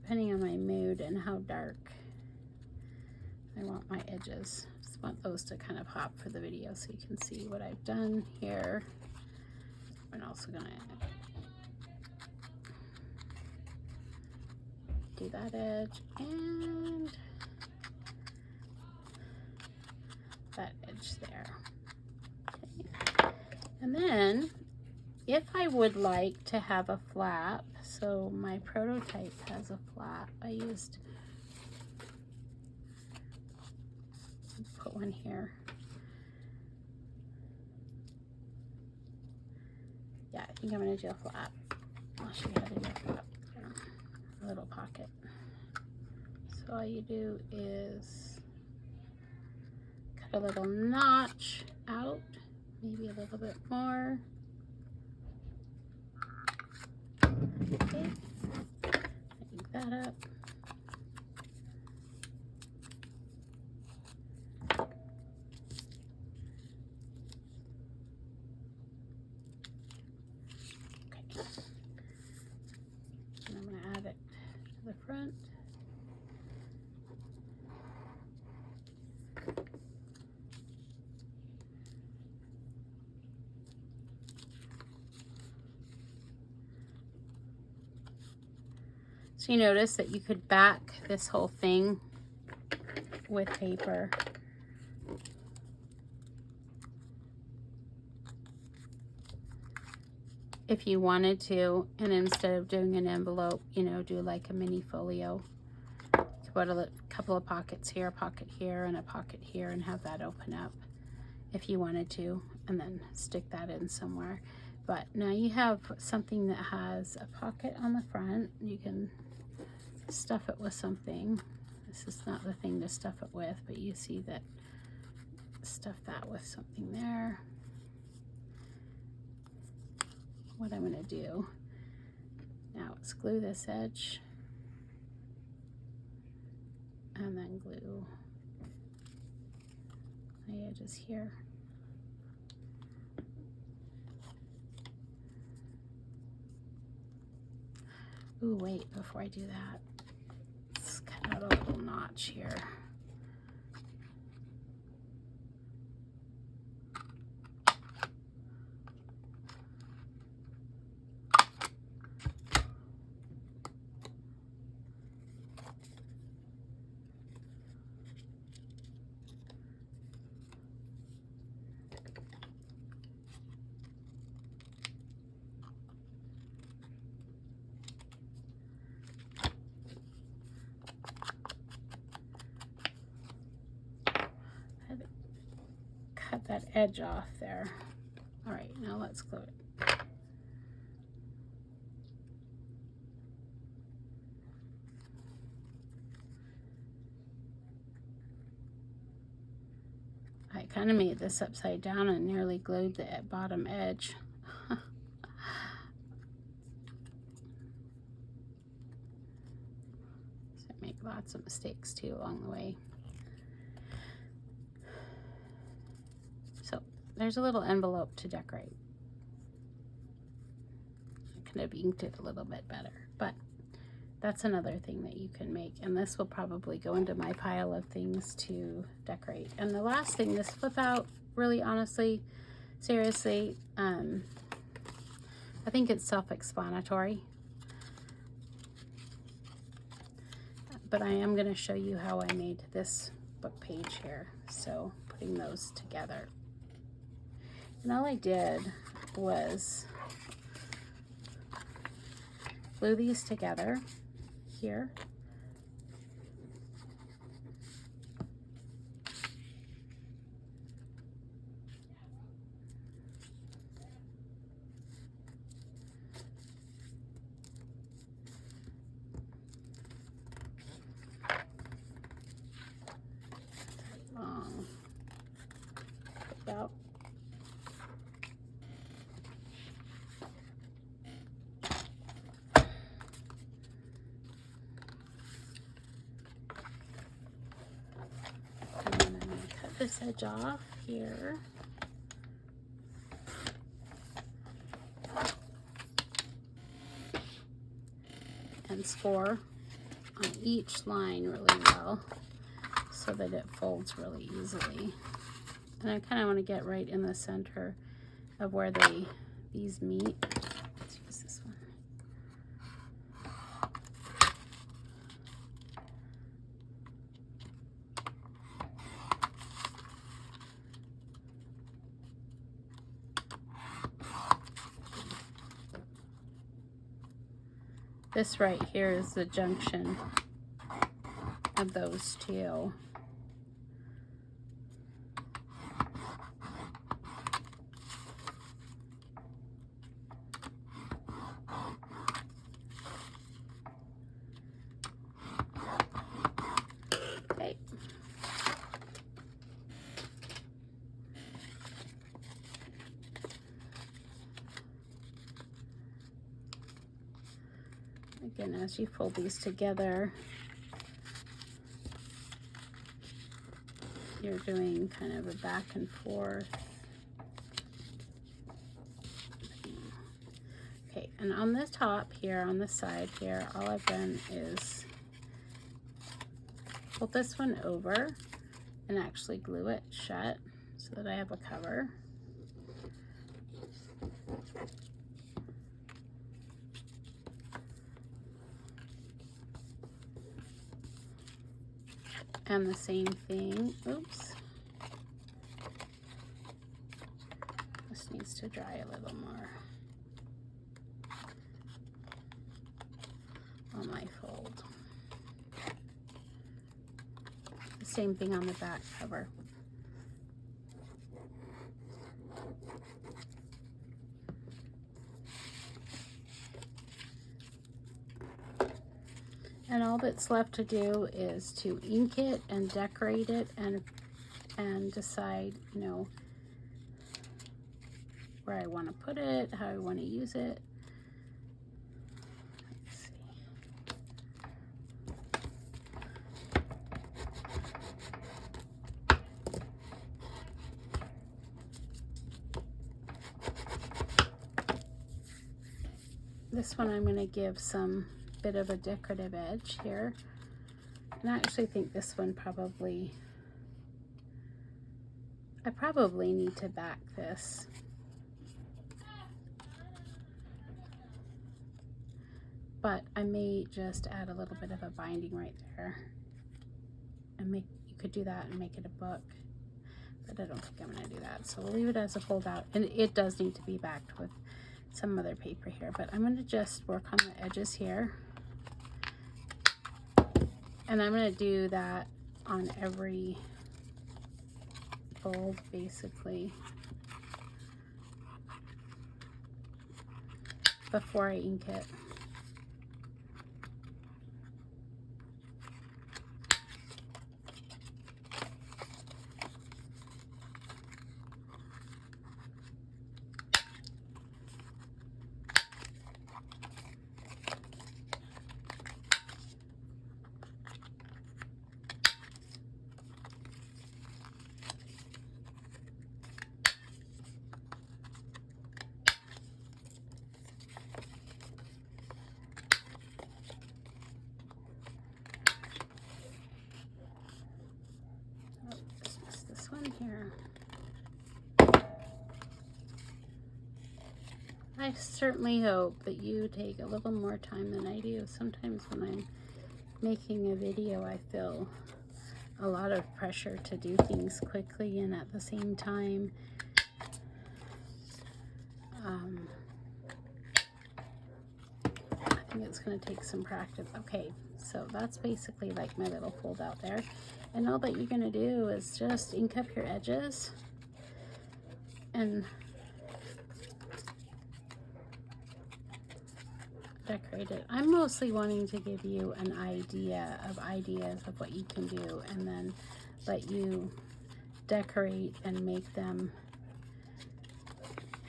depending on my mood and how dark I want my edges. Just want those to kind of hop for the video so you can see what I've done here. I'm also going to do that edge and that edge there. Okay. And then if I would like to have a flap, so my prototype has a flap, I used, put one here. Yeah, I think I'm going to do a flap. I'll show you how to do a flap. A little pocket. So all you do is cut a little notch out, maybe a little bit more. Okay, make that up. Okay, and I'm going to add it to the front. So you notice that you could back this whole thing with paper. If you wanted to, and instead of doing an envelope, you know, do like a mini folio. Put a couple of pockets here, a pocket here, and a pocket here, and have that open up if you wanted to, and then stick that in somewhere. But now you have something that has a pocket on the front. You can stuff it with something. This is not the thing to stuff it with, but you see that, stuff that with something there. What I'm going to do now is glue this edge and then glue my edges here. Ooh, wait, before I do that, let's cut out a little notch here. Cut that edge off there. All right, now let's glue it. I kind of made this upside down and nearly glued the bottom edge. So I make lots of mistakes too along the way. So there's a little envelope to decorate. I could have inked it a little bit better, but that's another thing that you can make, and this will probably go into my pile of things to decorate. And the last thing, this flip out, really honestly, seriously, I think it's self-explanatory, but I am going to show you how I made this book page here. So putting those together, and all I did was glue these together here. this edge off here. And score on each line really well so that it folds really easily. And I kind of want to get right in the center of where these meet. Let's use this one. This right here is the junction of those two. Okay. Again, as you fold these together, you're doing kind of a back and forth. Okay, and on the top here, on the side here, all I've done is fold this one over and actually glue it shut so that I have a cover. And the same thing, oops. This needs to dry a little more on my fold. The same thing on the back cover. And all that's left to do is to ink it and decorate it and decide, you know, where I want to put it, how I want to use it. Let's see. This one I'm going to give some bit of a decorative edge here, and I actually think this one I probably need to back this, but I may just add a little bit of a binding right there, and you could do that and make it a book, but I don't think I'm going to do that, so we'll leave it as a fold out. And it does need to be backed with some other paper here, but I'm going to just work on the edges here. And I'm going to do that on every fold, basically, before I ink it. Here, I certainly hope that you take a little more time than I do. Sometimes when I'm making a video, I feel a lot of pressure to do things quickly, and at the same time, I think it's going to take some practice. Okay, so that's basically like my little fold out there. And all that you're going to do is just ink up your edges and decorate it. I'm mostly wanting to give you an idea of ideas of what you can do, and then let you decorate and make them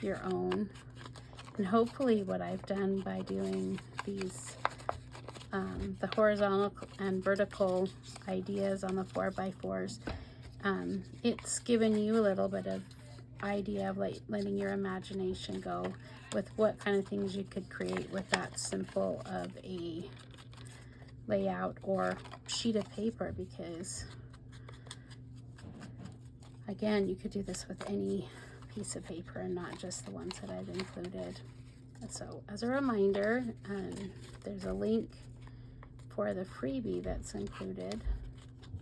your own. And hopefully what I've done by doing these the horizontal and vertical ideas on the 4x4s it's given you a little bit of idea of letting your imagination go with what kind of things you could create with that simple of a layout or sheet of paper, because again, you could do this with any piece of paper and not just the ones that I've included. So as a reminder, there's a link for the freebie that's included.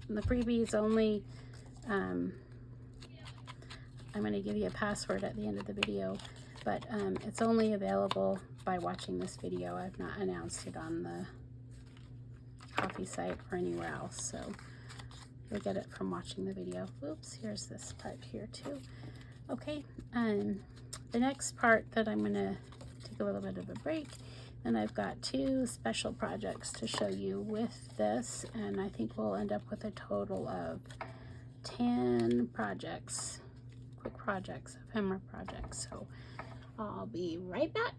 And the freebie is only, I'm going to give you a password at the end of the video, but it's only available by watching this video. I've not announced it on the Ko-fi site or anywhere else, so you'll get it from watching the video. Oops, here's this part here too. Okay, the next part that I'm going to take a little bit of a break, and I've got 2 special projects to show you with this, and I think we'll end up with a total of 10 projects, quick projects, ephemera projects. So I'll be right back.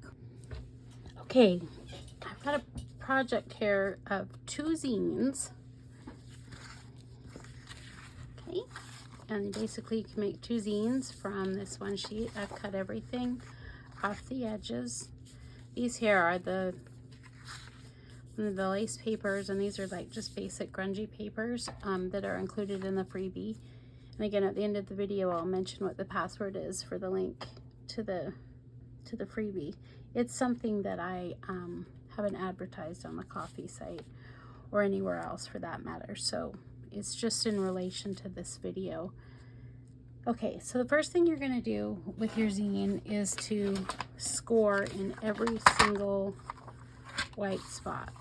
Okay, I've got a project here of 2 zines. Okay, and basically you can make 2 zines from this one sheet. I've cut everything off the edges. These here are the lace papers, and these are like just basic grungy papers that are included in the freebie. And again, at the end of the video, I'll mention what the password is for the link to the freebie. It's something that I haven't advertised on the Ko-fi site or anywhere else for that matter, so it's just in relation to this video. Okay, so the first thing you're going to do with your zine is to score in every single white spot.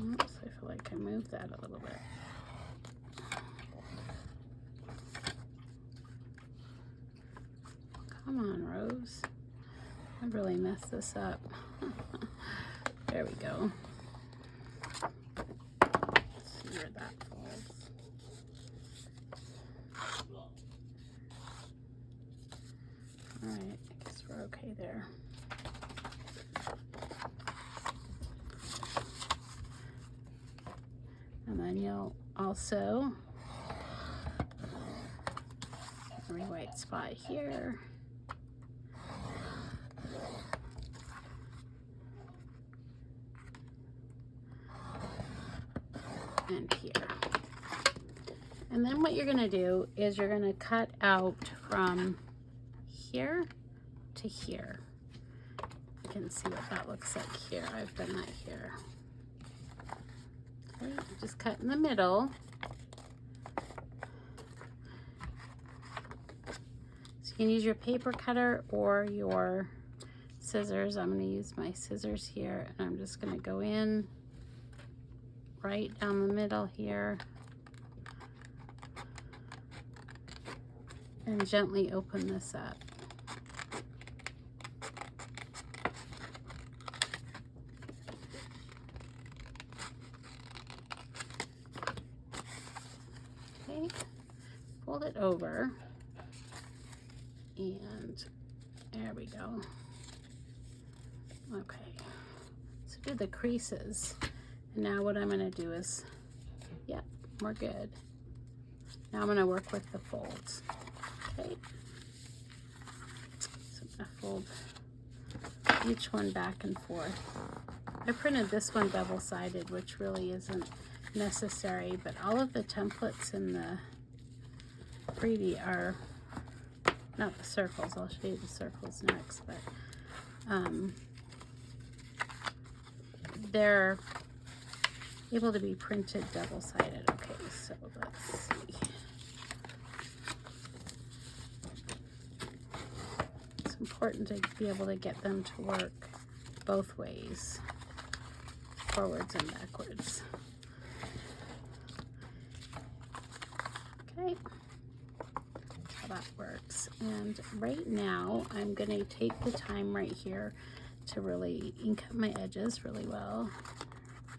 Oops, I feel like I moved that a little bit. Come on, Rose. I really messed this up. There we go. Let's see where that falls. Alright, I guess we're okay there. And then you'll also every white spot here. And here. And then what you're going to do is you're going to cut out from here to here. You can see what that looks like here. I've done that here. Okay, just cut in the middle. So you can use your paper cutter or your scissors. I'm going to use my scissors here, and I'm just going to go in right down the middle here and gently open this up. Okay, fold it over, and there we go. Okay, so do the creases. And now what I'm going to do is, yep, we're good. Now I'm going to work with the folds. Okay. So I'm going to fold each one back and forth. I printed this one double-sided, which really isn't necessary, but all of the templates in the freebie are, not the circles, I'll show you the circles next, but they're able to be printed double-sided. Okay, so let's see. It's important to be able to get them to work both ways, forwards and backwards. Okay, that's how that works. And right now, I'm going to take the time right here to really ink up my edges really well.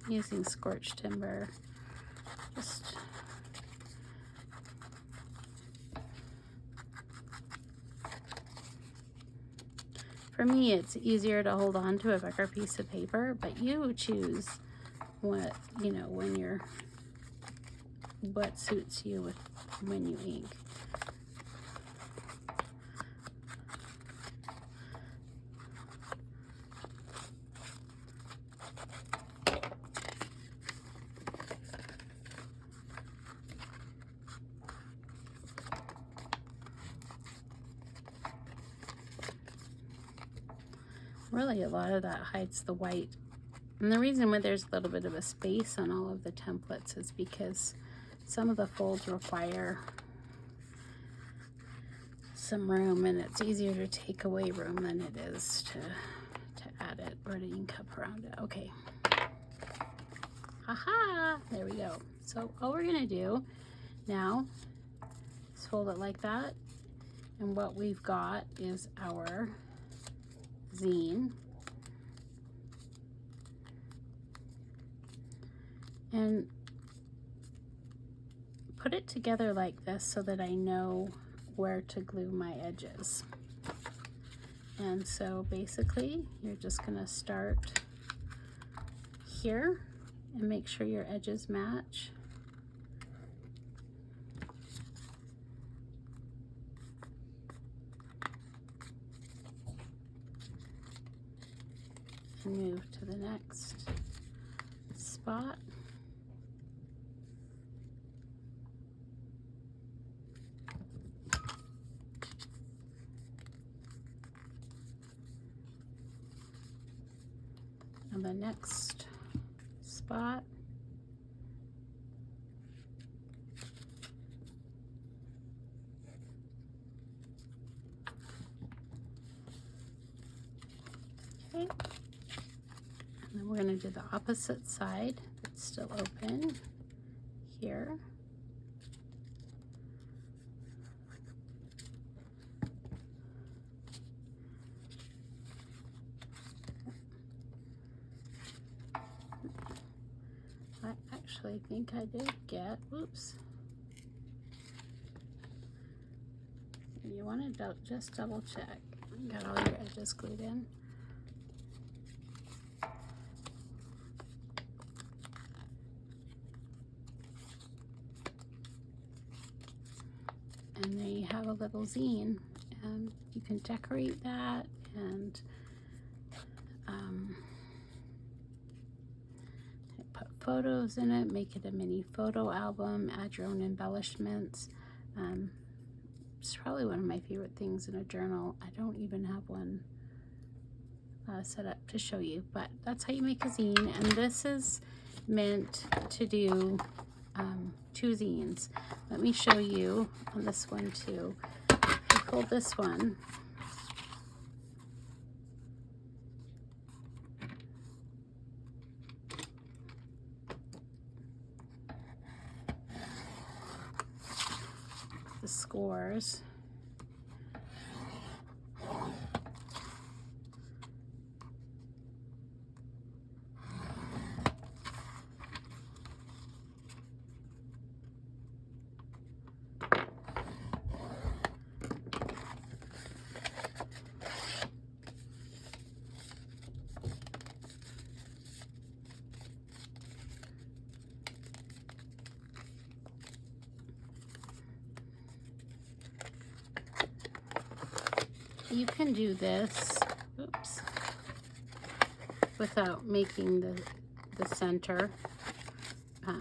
Using scorched timber, just For me, it's easier to hold on to a bigger piece of paper, but you choose what, you know, what suits you with when you ink. Really, a lot of that hides the white. And the reason why there's a little bit of a space on all of the templates is because some of the folds require some room, and it's easier to take away room than it is to add it or to ink up around it. Okay. Haha! There we go. So all we're gonna do now is fold it like that, and what we've got is our zine. And put it together like this so that I know where to glue my edges. And so basically you're just gonna start here and make sure your edges match. And move to the next spot. And the next spot. Okay. And then we're going to do the opposite side. It's still open here. I actually think I did get, whoops. You want to just double check. Got all your edges glued in. And there you have a little zine, and you can decorate that and put photos in it, make it a mini photo album, add your own embellishments. It's probably one of my favorite things in a journal. I don't even have one set up to show you, but that's how you make a zine. And this is meant to do 2 zines. Let me show you on this one too. I pulled this one. The scores. You can do this, oops, without making the center. Oh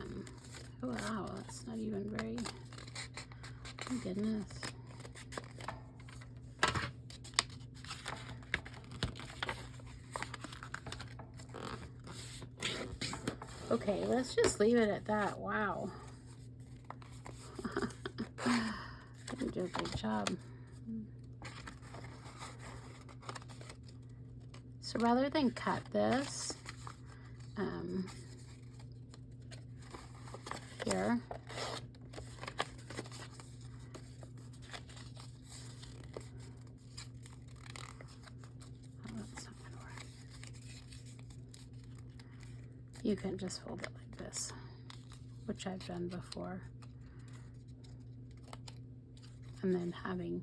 wow, that's not even very, oh goodness. Okay, let's just leave it at that. Wow. Didn't do a good job. So rather than cut this here, that's not gonna work. You can just fold it like this, which I've done before, and then having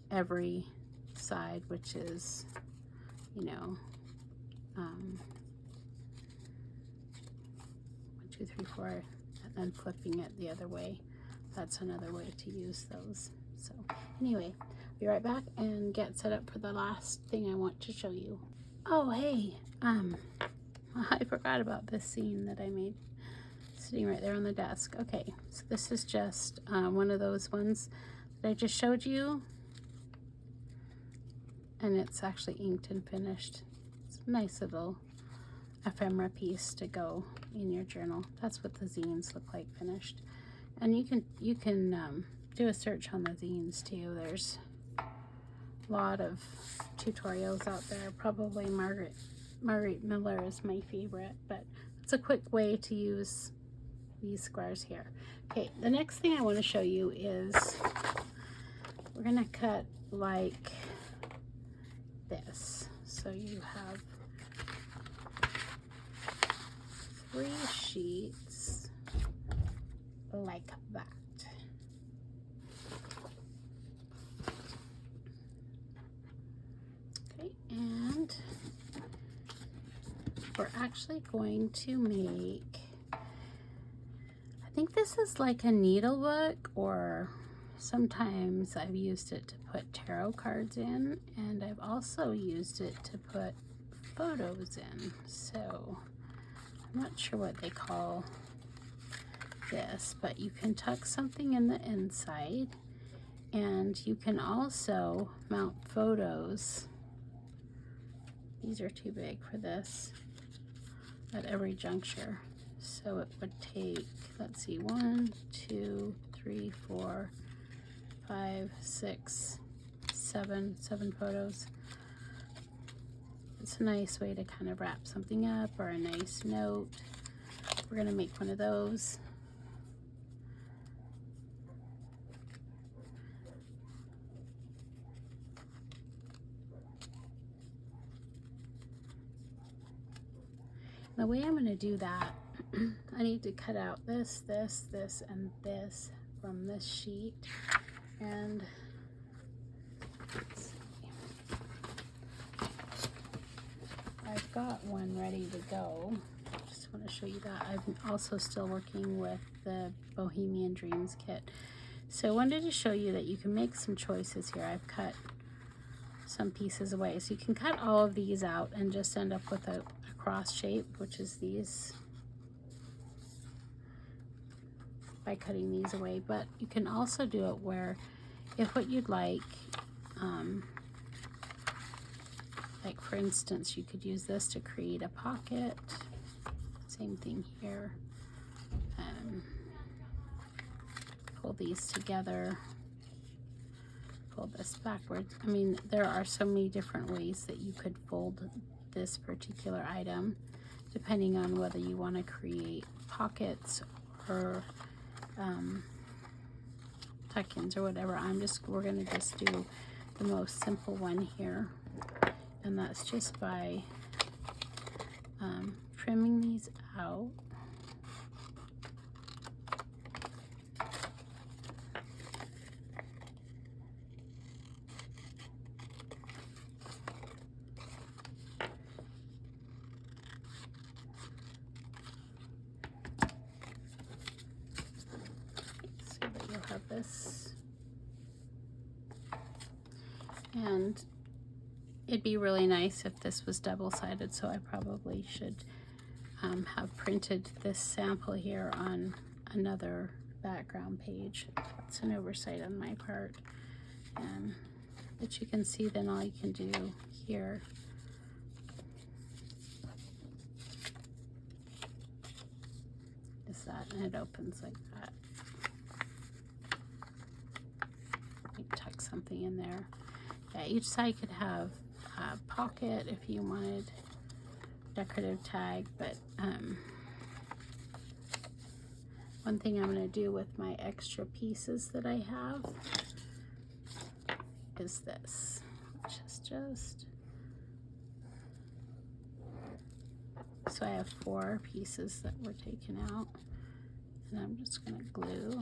every side, which is you know, 1, 2, 3, 4, and then flipping it the other way. That's another way to use those. So anyway, be right back and get set up for the last thing I want to show you. Oh, hey, I forgot about this scene that I made sitting right there on the desk. Okay, so this is just one of those ones that I just showed you, and it's actually inked and finished. It's a nice little ephemera piece to go in your journal. That's what the zines look like finished. And you can do a search on the zines too. There's a lot of tutorials out there. Probably Margaret Miller is my favorite, but it's a quick way to use these squares here. Okay, the next thing I want to show you is we're going to cut like this. So you have 3 sheets like that. Okay, and we're actually going to make, I think this is like a needle book, or sometimes I've used it to put tarot cards in, and I've also used it to put photos in. So I'm not sure what they call this, but you can tuck something in the inside, and you can also mount photos. These are too big for this at every juncture. So it would take, let's see, 1, 2, 3, 4, 5, 6, 7 photos. It's a nice way to kind of wrap something up, or a nice note. We're going to make one of those. The way I'm going to do that, I need to cut out this, and this from this sheet. And let's see. I've got one ready to go. Just want to show you that. I'm also still working with the Bohemian Dreams kit. So I wanted to show you that you can make some choices here. I've cut some pieces away. So you can cut all of these out and just end up with a cross shape, which is these, by cutting these away. But you can also do it where, if what you'd like for instance, you could use this to create a pocket. Same thing here. Pull these together, pull this backwards. I mean, there are so many different ways that you could fold this particular item, depending on whether you want to create pockets or tuck-ins or whatever. We're going to just do the most simple one here, and that's just by trimming these out. This, and it'd be really nice if this was double-sided, so I probably should have printed this sample here on another background page. That's an oversight on my part, but you can see then all you can do here is that, and it opens like that. Tuck something in there. Yeah, each side could have a pocket if you wanted decorative tag, but one thing I'm going to do with my extra pieces that I have is this, which is just, so I have 4 pieces that were taken out, and I'm just going to glue.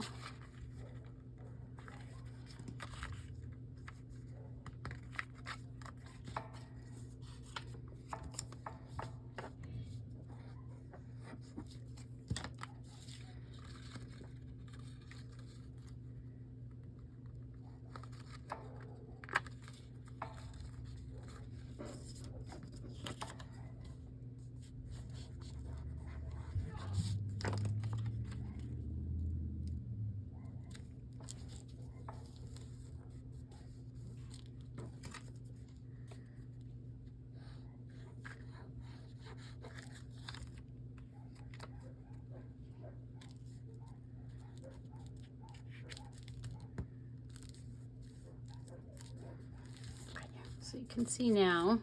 So you can see now,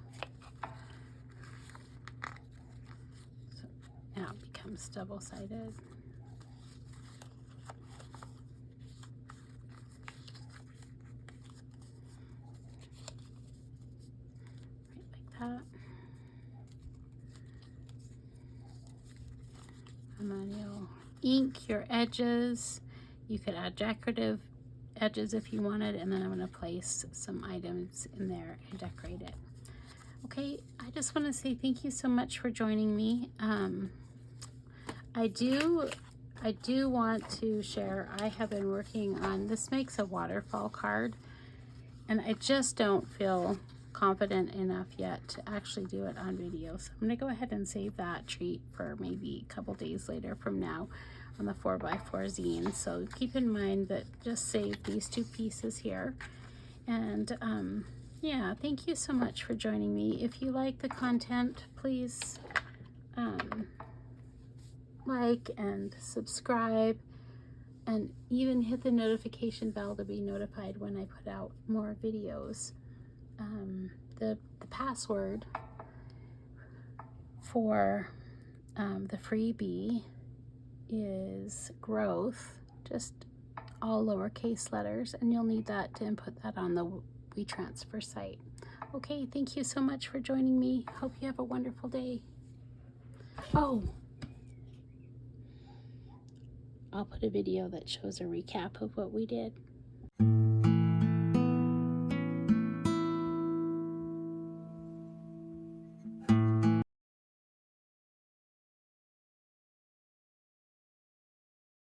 so now it becomes double-sided. Right like that. And then you'll ink your edges. You could add decorative edges if you wanted, and then I'm going to place some items in there and decorate it. Okay, I just want to say thank you so much for joining me. I do want to share, I have been working on, this makes a waterfall card, and I just don't feel confident enough yet to actually do it on video. So I'm going to go ahead and save that treat for maybe a couple days later from now on the 4x4 zine. So keep in mind that just save these two pieces here. And yeah, thank you so much for joining me. If you like the content, please like and subscribe, and even hit the notification bell to be notified when I put out more videos. The password for the freebie is growth, just all lowercase letters, and you'll need that to input that on the WeTransfer site. Okay, thank you so much for joining me. Hope you have a wonderful day. Oh, I'll put a video that shows a recap of what we did.